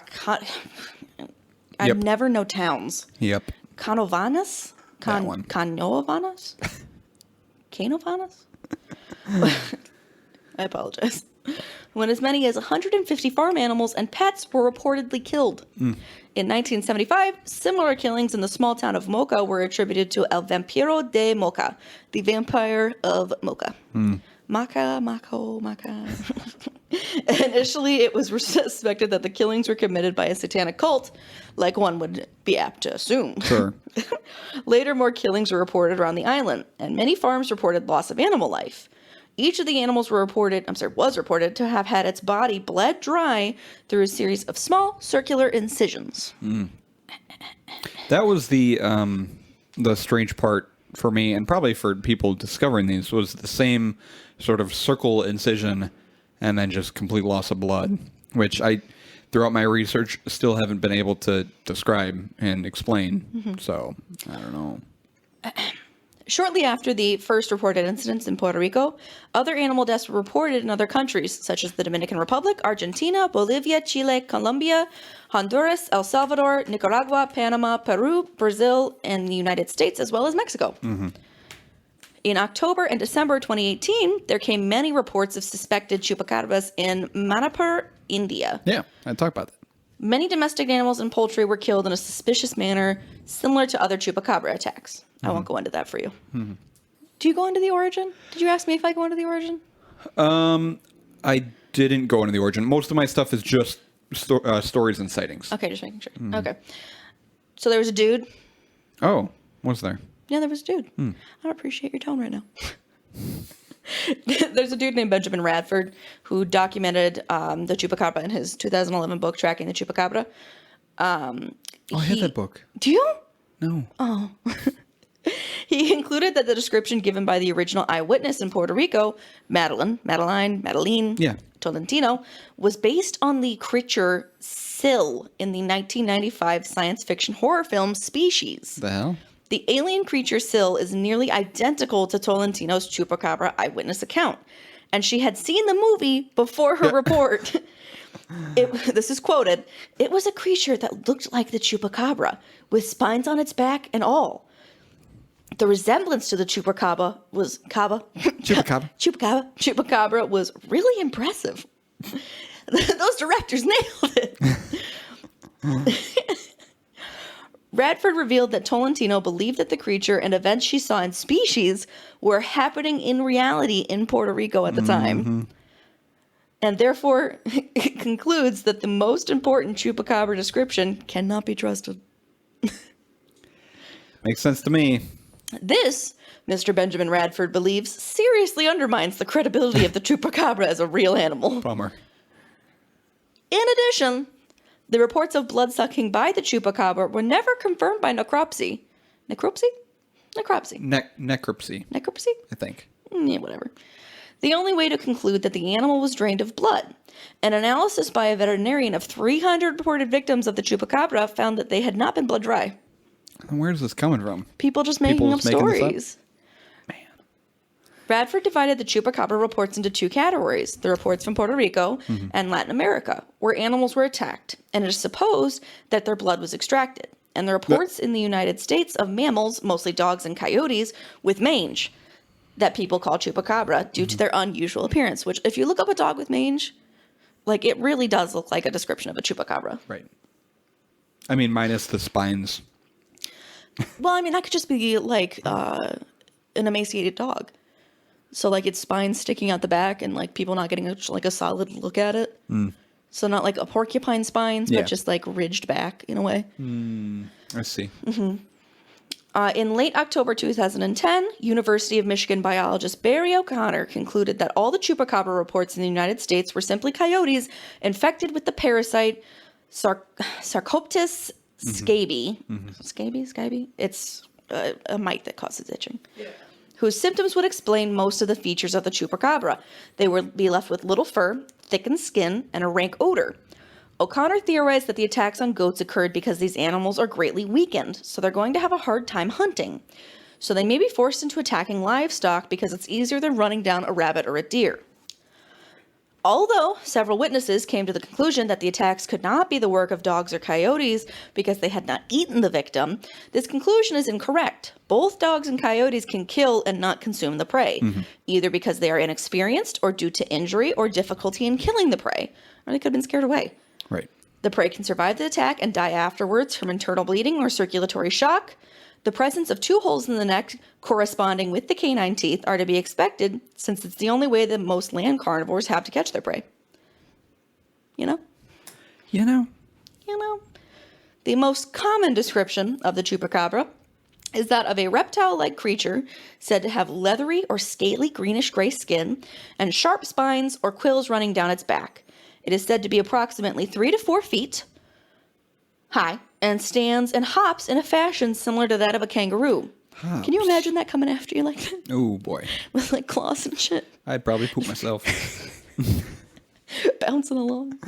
S2: Yep.
S1: never know towns.
S2: Yep.
S1: Canovanas?
S2: That one.
S1: Canovanas? Canovanas? I apologize. When as many as 150 farm animals and pets were reportedly killed. In 1975, similar killings in the small town of Moca were attributed to El Vampiro de Moca, the vampire of Moca. Maca. Initially, it was suspected that the killings were committed by a satanic cult, like one would be apt to assume.
S2: Sure.
S1: Later, more killings were reported around the island, and many farms reported loss of animal life. Each of the animals was reported to have had its body bled dry through a series of small circular incisions.
S2: That was the strange part for me, and probably for people discovering these, was the same sort of circle incision and then just complete loss of blood, which I, throughout my research, still haven't been able to describe and explain. So, I don't know.
S1: Shortly after the first reported incidents in Puerto Rico, other animal deaths were reported in other countries, such as the Dominican Republic, Argentina, Bolivia, Chile, Colombia, Honduras, El Salvador, Nicaragua, Panama, Peru, Brazil, and the United States, as well as Mexico. In October and December 2018, there came many reports of suspected chupacabras in Manipur, India.
S2: Yeah, I talked about that.
S1: Many domestic animals and poultry were killed in a suspicious manner, similar to other chupacabra attacks. I won't go into that for you. Do you go into the origin? Did you ask me if I go into the origin?
S2: I didn't go into the origin. Most of my stuff is just stories and sightings.
S1: Okay, just making sure. Okay. So there was a dude.
S2: Oh, was there?
S1: Yeah, there was a dude. I don't appreciate your tone right now. There's a dude named Benjamin Radford who documented the chupacabra in his 2011 book, Tracking the Chupacabra.
S2: I had that book.
S1: Do you?
S2: No.
S1: Oh. He concluded that the description given by the original eyewitness in Puerto Rico, Madeline
S2: Yeah.
S1: Tolentino, was based on the creature Sill in the 1995 science fiction horror film Species.
S2: The hell?
S1: The alien creature Sill is nearly identical to Tolentino's chupacabra eyewitness account, and she had seen the movie before her report. This is quoted, "It was a creature that looked like the chupacabra, with spines on its back and all. The resemblance to the chupacabra was Chupacabra was really impressive. Those directors nailed it." Radford revealed that Tolentino believed that the creature and events she saw in Species were happening in reality in Puerto Rico at the time. And therefore concludes that the most important chupacabra description cannot be trusted.
S2: Makes sense to me.
S1: This, Mr. Benjamin Radford believes, seriously undermines the credibility of the chupacabra as a real animal.
S2: Bummer.
S1: In addition, The reports of blood-sucking by the Chupacabra were never confirmed by necropsy. Necropsy? Necropsy.
S2: Necropsy,
S1: Necropsy?
S2: I think.
S1: Yeah, whatever. The only way to conclude that the animal was drained of blood. An analysis by a veterinarian of 300 reported victims of the Chupacabra found that they had not been blood dry.
S2: Where's this coming from?
S1: People just making up
S2: making this up?
S1: stories. Bradford divided the Chupacabra reports into two categories, the reports from Puerto Rico and Latin America, where animals were attacked, and it is supposed that their blood was extracted, and the reports in the United States of mammals, mostly dogs and coyotes, with mange, that people call Chupacabra due to their unusual appearance, which if you look up a dog with mange, like it really does look like a description of a Chupacabra.
S2: Right. I mean, minus the spines.
S1: Well, I mean, that could just be like an emaciated dog. So, like, its spine sticking out the back and, like, people not getting, a solid look at it. So, not like a porcupine spines, but just, like, ridged back in a way.
S2: I see.
S1: In late October 2010, University of Michigan biologist Barry O'Connor concluded that all the Chupacabra reports in the United States were simply coyotes infected with the parasite Sarcoptes scabies. Scabies? It's a mite that causes itching. Yeah. Whose symptoms would explain most of the features of the Chupacabra. They would be left with little fur, thickened skin, and a rank odor. O'Connor theorized that the attacks on goats occurred because these animals are greatly weakened, so they're going to have a hard time hunting. So they may be forced into attacking livestock because it's easier than running down a rabbit or a deer. Although several witnesses came to the conclusion that the attacks could not be the work of dogs or coyotes because they had not eaten the victim, this conclusion is incorrect. Both dogs and coyotes can kill and not consume the prey, either because they are inexperienced or due to injury or difficulty in killing the prey, or they could have been scared away.
S2: Right.
S1: The prey can survive the attack and die afterwards from internal bleeding or circulatory shock. The presence of 2 holes in the neck corresponding with the canine teeth are to be expected since it's the only way that most land carnivores have to catch their prey. You know?
S2: You know?
S1: The most common description of the Chupacabra is that of a reptile-like creature said to have leathery or scaly greenish-gray skin and sharp spines or quills running down its back. It is said to be approximately 3 to 4 feet high and stands and hops in a fashion similar to that of a kangaroo.
S2: Hops.
S1: Can you imagine that coming after you like that?
S2: Oh, boy.
S1: With like claws and shit.
S2: I'd probably poop myself.
S1: Bouncing along.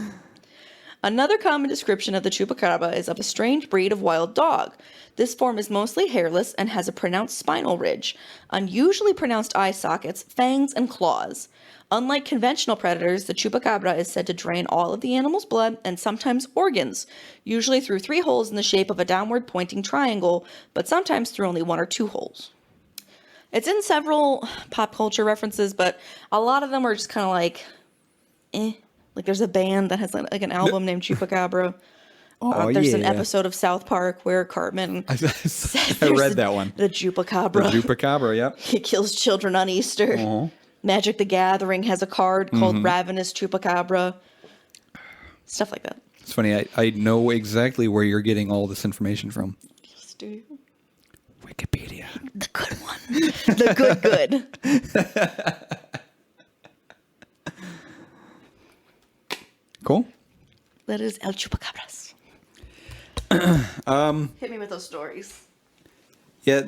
S1: Another common description of the Chupacabra is of a strange breed of wild dog. This form is mostly hairless and has a pronounced spinal ridge, unusually pronounced eye sockets, fangs, and claws. Unlike conventional predators, the Chupacabra is said to drain all of the animal's blood and sometimes organs, usually through 3 holes in the shape of a downward pointing triangle, but sometimes through only 1 or 2 holes. It's in several pop culture references, but a lot of them are just kind of like, Like there's a band that has like an album named Chupacabra. There's an episode of South Park where Cartman
S2: I read that one.
S1: The Chupacabra.
S2: The Chupacabra, yep.
S1: He kills children on Easter. Magic the Gathering has a card called Ravenous Chupacabra. Stuff like that.
S2: It's funny. I know exactly where you're getting all this information from.
S1: Yes, do you?
S2: Wikipedia.
S1: The good one. The good.
S2: Cool.
S1: That is El Chupacabras. Hit me with those stories.
S2: Yeah,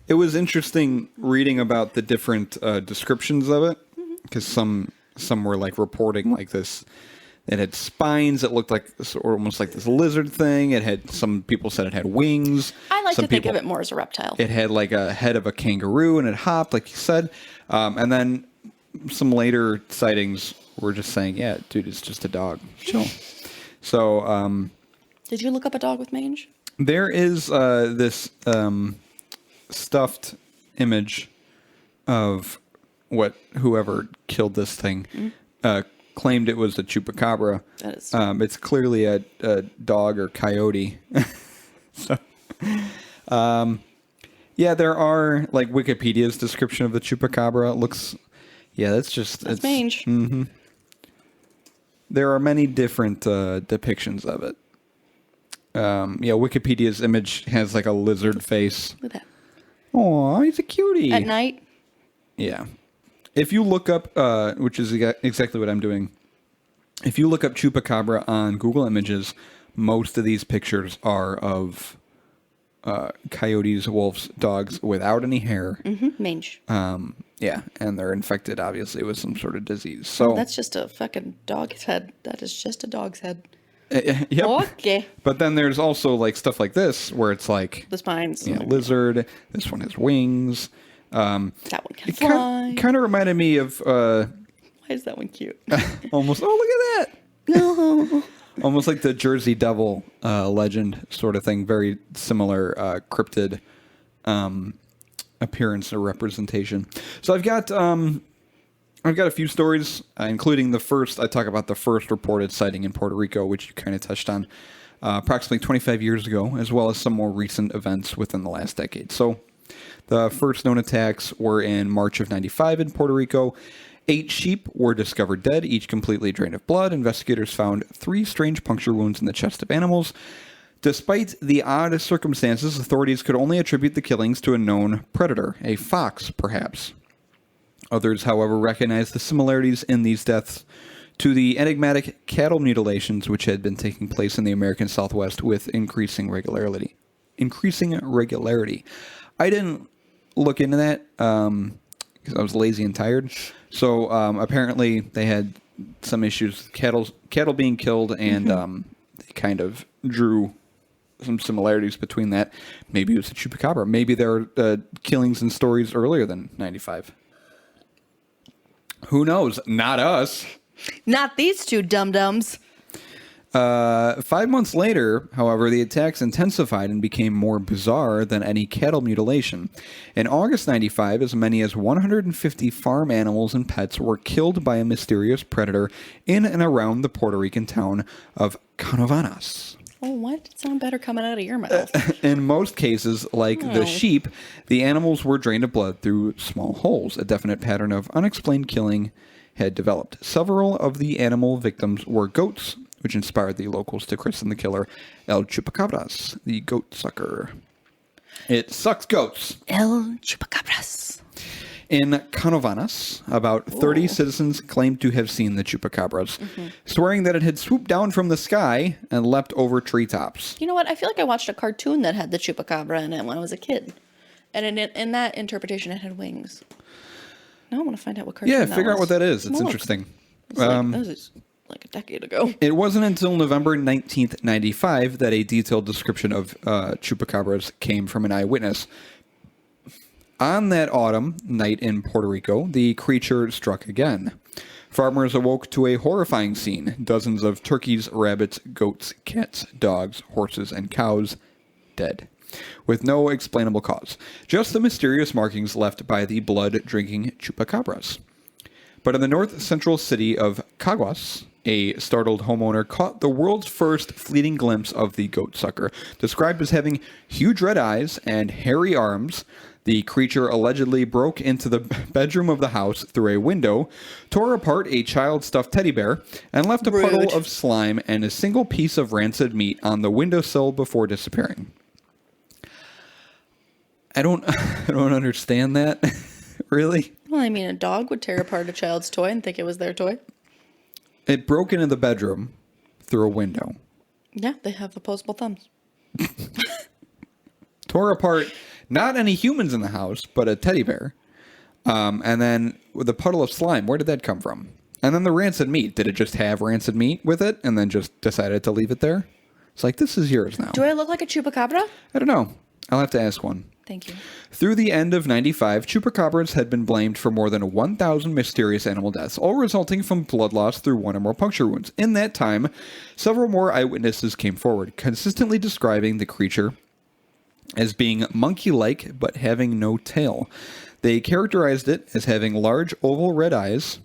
S2: it was interesting reading about the different descriptions of it, because some were like reporting like this. It had spines. It looked like almost like this lizard thing. It had, some people said it had wings.
S1: I like to think of it more as a reptile.
S2: It had like a head of a kangaroo and it hopped, like you said. And then some later sightings were just saying, yeah, dude, it's just a dog. Chill. So,
S1: did you look up a dog with mange?
S2: There is this stuffed image of whoever killed this thing claimed it was a chupacabra.
S1: That is.
S2: It's clearly a dog or coyote. So, yeah, there are like Wikipedia's description of the chupacabra. It looks, that's
S1: mange.
S2: Mm-hmm. There are many different depictions of it. Wikipedia's image has like a lizard face.
S1: Look at that.
S2: Oh, he's a cutie.
S1: At night?
S2: Yeah. If you look up, which is exactly what I'm doing, if you look up Chupacabra on Google Images, most of these pictures are of coyotes, wolves, dogs without any hair.
S1: Mange.
S2: Yeah, and they're infected, obviously, with some sort of disease. So
S1: That's just a fucking dog's head. That is just a dog's head.
S2: Yep.
S1: Okay.
S2: But then there's also like stuff like this where it's like
S1: The spines.
S2: lizard. This one has wings.
S1: That one can fly.
S2: Kind of reminded me of
S1: Why is that one cute?
S2: almost. Oh, look at that!
S1: No.
S2: Almost like the Jersey Devil legend sort of thing. Very similar cryptid appearance or representation. So I've got a few stories, including the first. I talk about the first reported sighting in Puerto Rico, which you kind of touched on, approximately 25 years ago, as well as some more recent events within the last decade. So the first known attacks were in March of 95 in Puerto Rico. 8 sheep were discovered dead, each completely drained of blood. Investigators found 3 strange puncture wounds in the chest of animals. Despite the odd circumstances, authorities could only attribute the killings to a known predator, a fox, perhaps. Others, however, recognized the similarities in these deaths to the enigmatic cattle mutilations which had been taking place in the American Southwest with increasing regularity. I didn't look into that because I was lazy and tired. So apparently they had some issues with cattle being killed, and they kind of drew some similarities between that. Maybe it was the Chupacabra. Maybe there are killings and stories earlier than 95. Who knows? Not us.
S1: Not these two dum-dums.
S2: 5 months later, however, the attacks intensified and became more bizarre than any cattle mutilation. In August 95, as many as 150 farm animals and pets were killed by a mysterious predator in and around the Puerto Rican town of Canovanas.
S1: Oh, why did it sound better coming out of your mouth?
S2: In most cases, like the sheep, the animals were drained of blood through small holes. A definite pattern of unexplained killing had developed. Several of the animal victims were goats, which inspired the locals to christen the killer El Chupacabras, the goat sucker. It sucks goats.
S1: El Chupacabras.
S2: In Canovanas, about 30 citizens claimed to have seen the Chupacabras, swearing that it had swooped down from the sky and leapt over treetops.
S1: You know what? I feel like I watched a cartoon that had the Chupacabra in it when I was a kid. And in that interpretation, it had wings. Now I want to find out what cartoon that
S2: Figure out
S1: was.
S2: what that is. It's
S1: Look.
S2: interesting.
S1: That was like a decade ago.
S2: It wasn't until November 19th, 95 that a detailed description of Chupacabras came from an eyewitness. On that autumn night in Puerto Rico, the creature struck again. Farmers awoke to a horrifying scene. Dozens of turkeys, rabbits, goats, cats, dogs, horses, and cows dead, with no explainable cause. Just the mysterious markings left by the blood-drinking Chupacabras. But in the north-central city of Caguas, a startled homeowner caught the world's first fleeting glimpse of the goat sucker. Described as having huge red eyes and hairy arms, the creature allegedly broke into the bedroom of the house through a window, tore apart a child-stuffed teddy bear, and left a puddle of slime and a single piece of rancid meat on the windowsill before disappearing. I don't understand that, really.
S1: Well, I mean, a dog would tear apart a child's toy and think it was their toy.
S2: It broke into the bedroom through a window.
S1: Yeah, they have opposable thumbs.
S2: Tore apart not any humans in the house, but a teddy bear. And then with a puddle of slime, where did that come from? And then the rancid meat. Did it just have rancid meat with it and then just decided to leave it there? It's like, this is yours now.
S1: Do I look like a Chupacabra?
S2: I don't know. I'll have to ask one.
S1: Thank you.
S2: Through the end of 95, Chupacabras had been blamed for more than 1,000 mysterious animal deaths, all resulting from blood loss through one or more puncture wounds. In that time, several more eyewitnesses came forward, consistently describing the creature as being monkey-like but having no tail. They characterized it as having large oval red eyes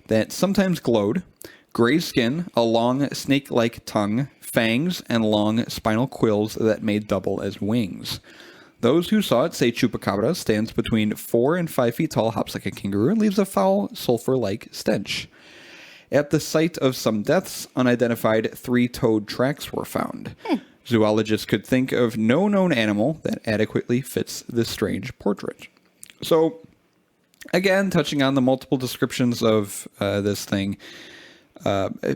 S2: that sometimes glowed, gray skin, a long snake-like tongue, fangs, and long spinal quills that made double as wings. Those who saw it say Chupacabra stands between 4 and 5 feet tall, hops like a kangaroo, and leaves a foul, sulfur-like stench. At the site of some deaths, unidentified 3-toed tracks were found. Zoologists could think of no known animal that adequately fits this strange portrait. So, again, touching on the multiple descriptions of this thing,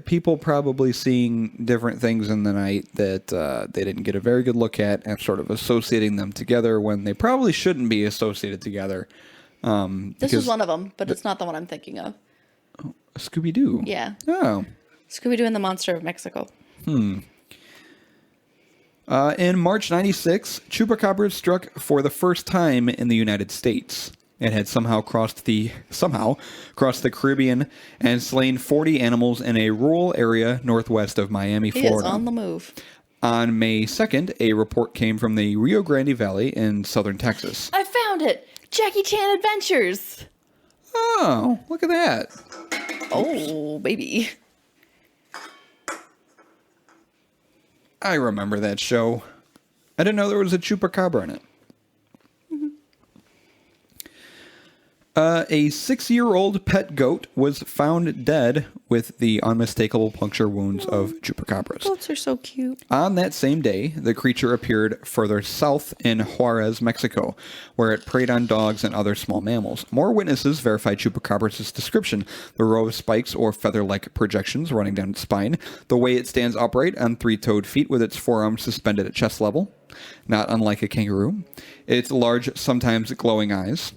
S2: people probably seeing different things in the night that they didn't get a very good look at, and sort of associating them together when they probably shouldn't be associated together.
S1: This is one of them, but it's not the one I'm thinking of.
S2: Scooby-Doo.
S1: Yeah.
S2: Oh.
S1: Scooby-Doo and the Monster of Mexico.
S2: In March 96, Chupacabra struck for the first time in the United States. It had somehow crossed the Caribbean and slain 40 animals in a rural area northwest of Miami,
S1: He
S2: Florida.
S1: is on the move.
S2: On May 2nd, a report came from the Rio Grande Valley in southern Texas.
S1: I found it! Jackie Chan Adventures!
S2: Oh, look at that.
S1: Oh, baby.
S2: I remember that show. I didn't know there was a Chupacabra in it. A 6-year-old pet goat was found dead with the unmistakable puncture wounds of chupacabras.
S1: Goats are so cute.
S2: On that same day, the creature appeared further south in Juarez, Mexico, where it preyed on dogs and other small mammals. More witnesses verified chupacabras' description: the row of spikes or feather-like projections running down its spine, the way it stands upright on 3-toed feet with its forearms suspended at chest level, not unlike a kangaroo, its large, sometimes glowing eyes.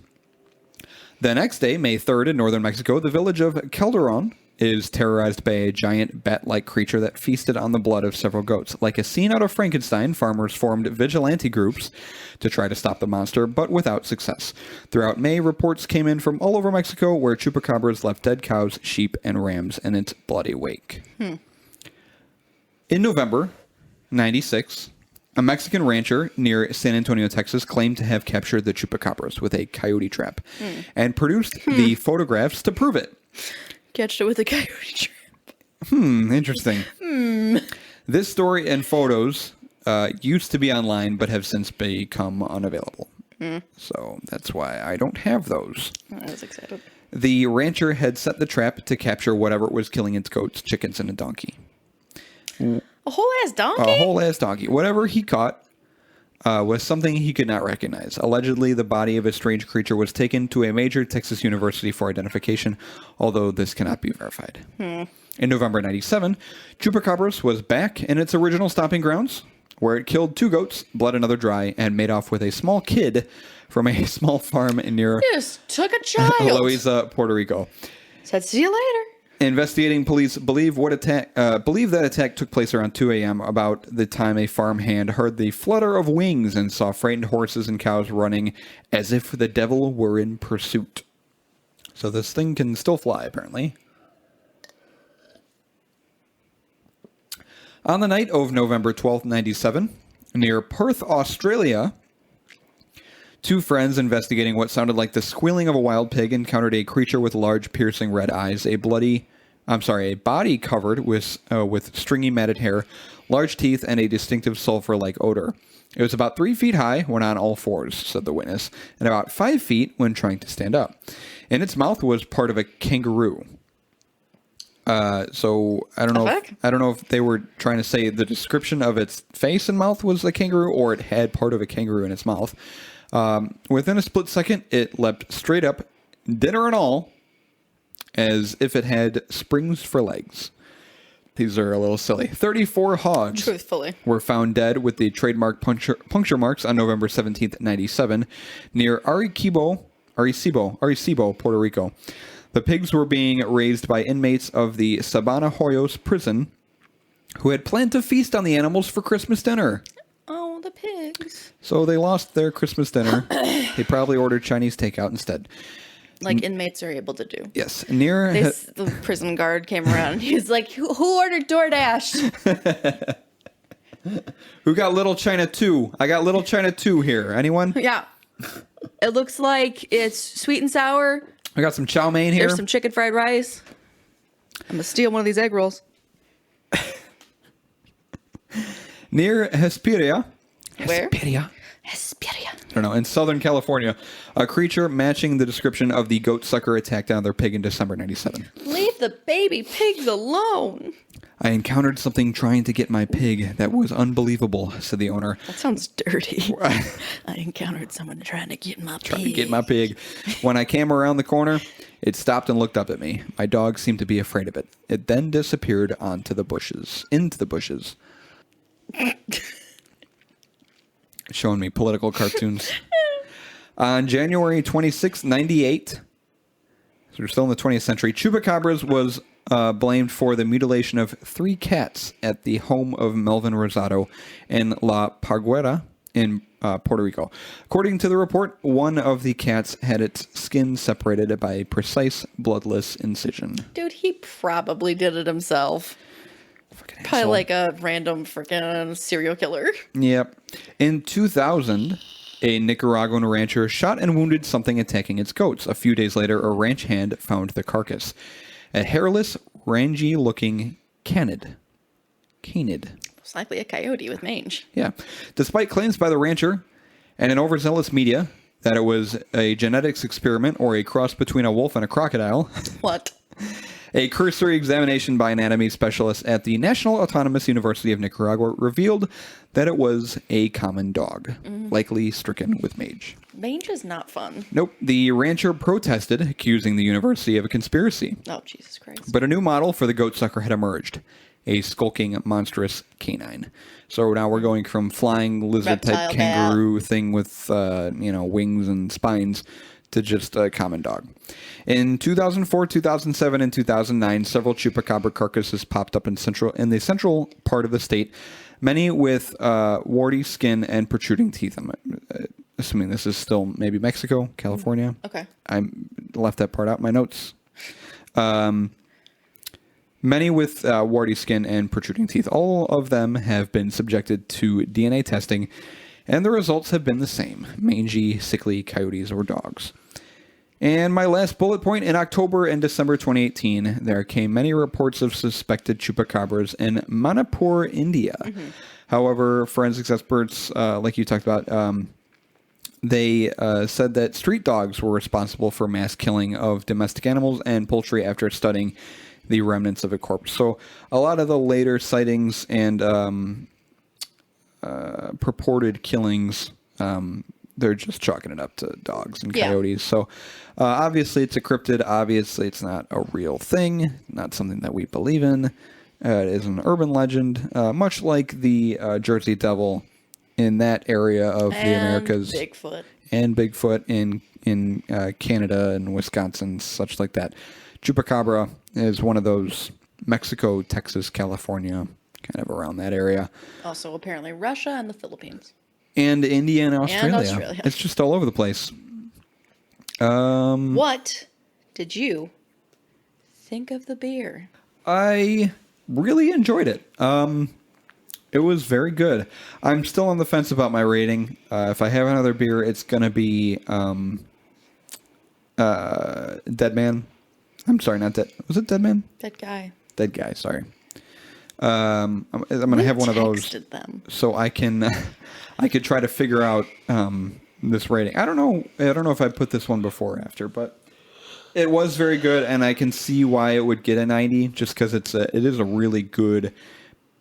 S2: The next day, May 3rd, in northern Mexico, the village of Calderon is terrorized by a giant bat-like creature that feasted on the blood of several goats. Like a scene out of Frankenstein, farmers formed vigilante groups to try to stop the monster, but without success. Throughout May, reports came in from all over Mexico where chupacabras left dead cows, sheep, and rams in its bloody wake. In November 96... a Mexican rancher near San Antonio, Texas, claimed to have captured the chupacabras with a coyote trap and produced the photographs to prove it.
S1: Catched it with a coyote trap.
S2: Interesting. This story and photos used to be online but have since become unavailable. So that's why I don't have those.
S1: I was excited.
S2: The rancher had set the trap to capture whatever was killing its goats, chickens, and a donkey.
S1: A whole ass donkey?
S2: A whole ass donkey. Whatever he caught was something he could not recognize. Allegedly, the body of a strange creature was taken to a major Texas university for identification, although this cannot be verified. In November 97, Chupacabras was back in its original stomping grounds, where it killed 2 goats, bled another dry, and made off with a small kid from a small farm near
S1: Just took a child.
S2: Loiza, Puerto Rico.
S1: Said, see you later.
S2: Investigating police believe that attack took place around 2 a.m., about the time a farmhand heard the flutter of wings and saw frightened horses and cows running as if the devil were in pursuit. So this thing can still fly, apparently. On the night of November 12th, 97, near Perth, Australia, 2 friends investigating what sounded like the squealing of a wild pig encountered a creature with large, piercing red eyes, a body covered with stringy matted hair, large teeth, and a distinctive sulfur-like odor. It was about 3 feet high when on all fours, said the witness, and about 5 feet when trying to stand up. In its mouth was part of a kangaroo. So I don't know if they were trying to say the description of its face and mouth was a kangaroo, or it had part of a kangaroo in its mouth. Within a split second, it leapt straight up, dinner and all, as if it had springs for legs. These are a little silly. 34 hogs
S1: Truthfully.
S2: were found dead with the trademark puncture marks on November 17th, 97, near Arecibo, Puerto Rico. The pigs were being raised by inmates of the Sabana Hoyos prison who had planned to feast on the animals for Christmas dinner.
S1: Oh, the pigs.
S2: So they lost their Christmas dinner. They probably ordered Chinese takeout instead.
S1: Like inmates are able to do.
S2: Yes.
S1: The prison guard came around and he's like, who ordered DoorDash?
S2: Who got Little China 2? I got Little China 2 here. Anyone?
S1: Yeah. It looks like it's sweet and sour.
S2: I got some chow mein here.
S1: There's some chicken fried rice. I'm going to steal one of these egg rolls.
S2: Near Hesperia.
S1: Where?
S2: Hesperia.
S1: Hesperia.
S2: I don't know. In Southern California, a creature matching the description of the goat sucker attacked on their pig in December 97.
S1: Leave the baby pigs alone.
S2: I encountered something trying to get my pig that was unbelievable, said the owner.
S1: That sounds dirty. I encountered someone trying to get my pig.
S2: When I came around the corner, It stopped and looked up at me. My dog seemed to be afraid of it. It then disappeared into the bushes. Showing me political cartoons. On January 26, 98, so we're still in the 20th century, Chupacabras was blamed for the mutilation of 3 cats at the home of Melvin Rosado in La Parguera in Puerto Rico. According to the report, one of the cats had its skin separated by a precise bloodless incision.
S1: Dude, he probably did it himself.
S2: Fucking
S1: Probably
S2: asshole.
S1: like a random freaking serial killer.
S2: Yep. In 2000, a Nicaraguan rancher shot and wounded something attacking its goats. A few days later, a ranch hand found the carcass. A hairless, rangy-looking canid.
S1: Most likely a coyote with mange.
S2: Yeah. Despite claims by the rancher and an overzealous media that it was a genetics experiment or a cross between a wolf and a crocodile,
S1: What?
S2: a cursory examination by anatomy specialists at the National Autonomous University of Nicaragua revealed that it was a common dog, likely stricken with mange.
S1: Mange is not fun.
S2: Nope. The rancher protested, accusing the university of a conspiracy.
S1: Oh, Jesus Christ.
S2: But a new model for the goat sucker had emerged. A skulking, monstrous canine. So now we're going from flying lizard-type
S1: Reptile
S2: kangaroo thing with, wings and spines to just a common dog. In 2004, 2007, and 2009, several chupacabra carcasses popped up in the central part of the state, many with warty skin and protruding teeth. I'm assuming this is still maybe Mexico, California.
S1: Okay.
S2: I left that part out in my notes. Many with warty skin and protruding teeth. All of them have been subjected to DNA testing, and the results have been the same. Mangy, sickly coyotes or dogs. And my last bullet point, in October and December 2018, there came many reports of suspected chupacabras in Manipur, India. However, forensics experts, like you talked about, they said that street dogs were responsible for mass killing of domestic animals and poultry after studying the remnants of a corpse. So a lot of the later sightings and purported killings, they're just chalking it up to dogs and coyotes. So obviously it's a cryptid. Obviously it's not a real thing, not something that we believe in. It is an urban legend, much like the Jersey Devil in that area of the Americas. And Bigfoot in Canada and Wisconsin, such like that. Chupacabra is one of those Mexico, Texas, California, kind of around that area.
S1: Also, apparently, Russia and the Philippines.
S2: And India and Australia.
S1: And Australia.
S2: It's just all over the place.
S1: What did you think of the beer?
S2: I really enjoyed it. It was very good. I'm still on the fence about my rating. If I have another beer, it's going to be Dead Man. I'm sorry, not Dead. Was it Dead Man?
S1: Dead guy.
S2: Dead Guy, sorry. I'm going to have one of those
S1: Them.
S2: so I could try to figure out this rating. I don't know if I put this one before or after, but it was very good, and I can see why it would get a 90 just because it is a really good,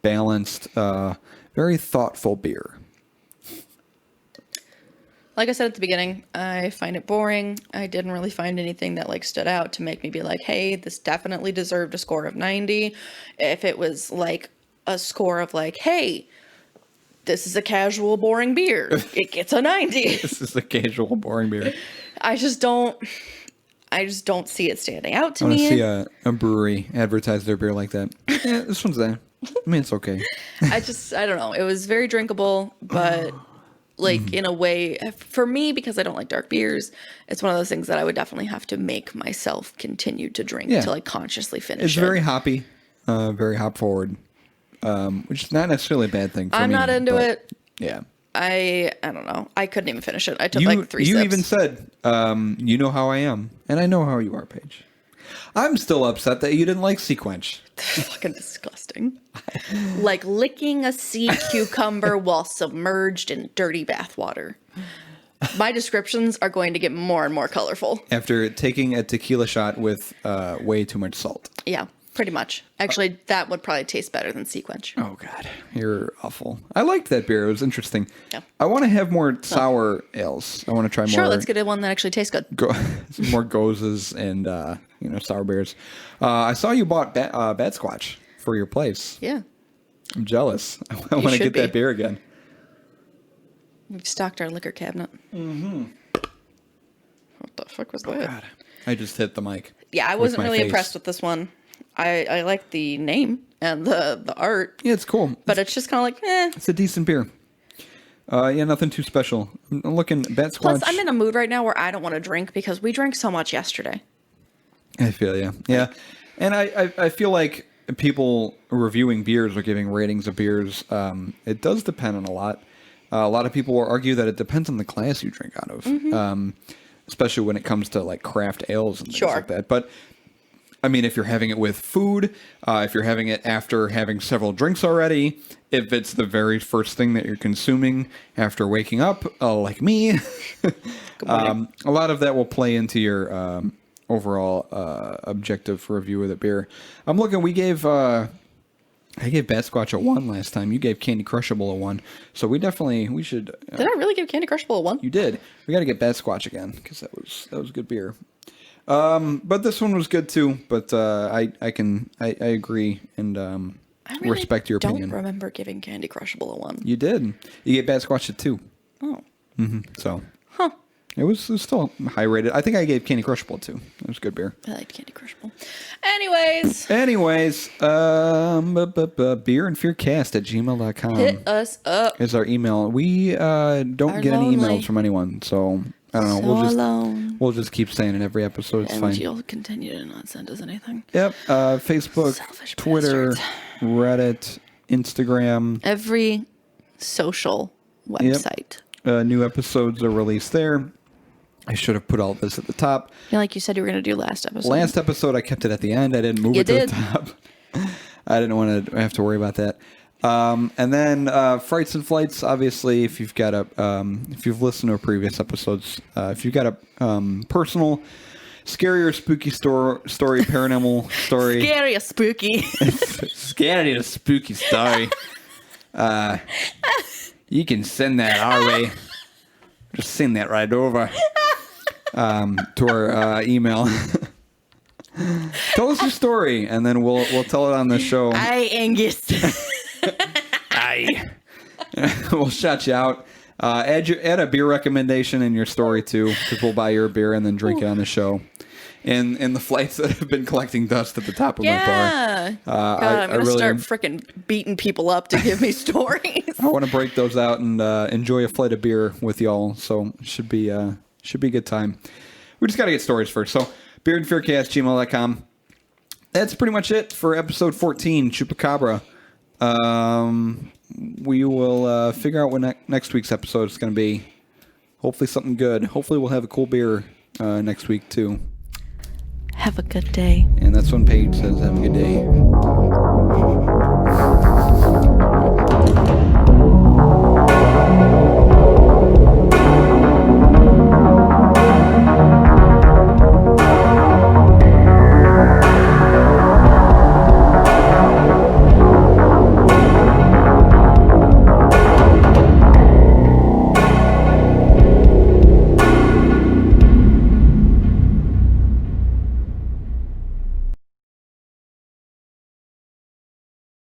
S2: balanced, very thoughtful beer.
S1: Like I said at the beginning, I find it boring. I didn't really find anything that like stood out to make me be like, hey, this definitely deserved a score of 90. If it was like a score of like, hey, this is a casual, boring beer, it gets a 90.
S2: This is a casual, boring beer.
S1: I just don't see it standing out to
S2: I want to
S1: me.
S2: see a brewery advertise their beer like that. Yeah, this one's there. I mean, it's okay.
S1: I don't know. It was very drinkable, but like in a way, for me, because I don't like dark beers, it's one of those things that I would definitely have to make myself continue to drink to like consciously finish
S2: It's
S1: it.
S2: very hoppy, very hop forward, which is not necessarily a bad thing for me.
S1: I'm not into it.
S2: Yeah.
S1: I don't know. I couldn't even finish it. I took like 3 sips.
S2: You even said, you know how I am, and I know how you are, Paige. I'm still upset that you didn't like Sea Quench.
S1: Fucking disgusting. Like licking a sea cucumber while submerged in dirty bathwater. My descriptions are going to get more and more colorful.
S2: After taking a tequila shot with way too much salt.
S1: Yeah. Pretty much. Actually, that would probably taste better than Sea Quench.
S2: Oh, God. You're awful. I liked that beer. It was interesting.
S1: Yeah.
S2: I want to have more sour ales. I want to try more.
S1: Sure, let's get one that actually tastes good.
S2: Some more gozes and, sour beers. I saw you bought Bat Squatch for your place.
S1: Yeah.
S2: I'm jealous. I want to get that beer again.
S1: We've stocked our liquor cabinet. Mm-hmm. What the fuck was that?
S2: God. I just hit the mic.
S1: Yeah, I wasn't really impressed with this one. I like the name and the art.
S2: Yeah, it's cool.
S1: But it's just kind of like,
S2: It's a decent beer. Nothing too special. I'm looking Bat Squatch.
S1: Plus, I'm in a mood right now where I don't want to drink because we drank so much yesterday.
S2: I feel you. Yeah. And I feel like people reviewing beers or giving ratings of beers, it does depend on a lot. A lot of people will argue that it depends on the class you drink out of, especially when it comes to like craft ales and things like that. But I mean, if you're having it with food, if you're having it after having several drinks already, if it's the very first thing that you're consuming after waking up, like me, a lot of that will play into your overall objective review of the beer. I'm looking. I gave Bat Squatch a 1 last time. You gave Candy Crushable a 1. So we should.
S1: Did I really give Candy Crushable a 1?
S2: You did. We got to get Bat Squatch again because that was good beer. But this one was good too. But I agree and
S1: I really
S2: respect your opinion.
S1: I don't remember giving Candy Crushable a 1.
S2: You did. You gave Bat Squatch a 2.
S1: Oh.
S2: So. It was still high rated. I think I gave Candy Crushable a 2. It was good beer.
S1: I liked Candy Crushable. Anyways,
S2: beerandfearcast@gmail.com
S1: hit us up.
S2: is our email. We don't get any emails from anyone, so I don't know.
S1: So
S2: We'll just keep saying it every episode. It's
S1: and
S2: fine.
S1: you'll continue to not send us anything.
S2: Yep. Facebook,
S1: Selfish
S2: Twitter,
S1: bastards.
S2: Reddit, Instagram.
S1: Every social website.
S2: New episodes are released there. I should have put all this at the top.
S1: Yeah, like you said you were going to do last episode.
S2: Last episode, I kept it at the end. I didn't move it to the top. I didn't want to have to worry about that. And then Frights and Flights, obviously, if you've got if you've listened to previous episodes, if you've got a personal, scary or spooky story, paranormal story.
S1: Scary or spooky.
S2: Scary or spooky story. You can send that our way. Just send that right over to our email. Tell us your story, and then we'll tell it on the show.
S1: Aye, Angus.
S2: Aye. We'll shout you out. Add a beer recommendation in your story too, because we'll buy your beer and then drink it on the show. And the flights that have been collecting dust at the top of my bar.
S1: God, I'm going to start freaking beating people up to give me stories.
S2: I want to break those out and enjoy a flight of beer with y'all. So it should be a good time. We just got to get stories first. So beardandfearcast@gmail.com. That's pretty much it for episode 14, Chupacabra. We will figure out what next week's episode is going to be. Hopefully something good. Hopefully we'll have a cool beer next week too.
S1: Have a good day.
S2: And that's when Paige says, have a good day.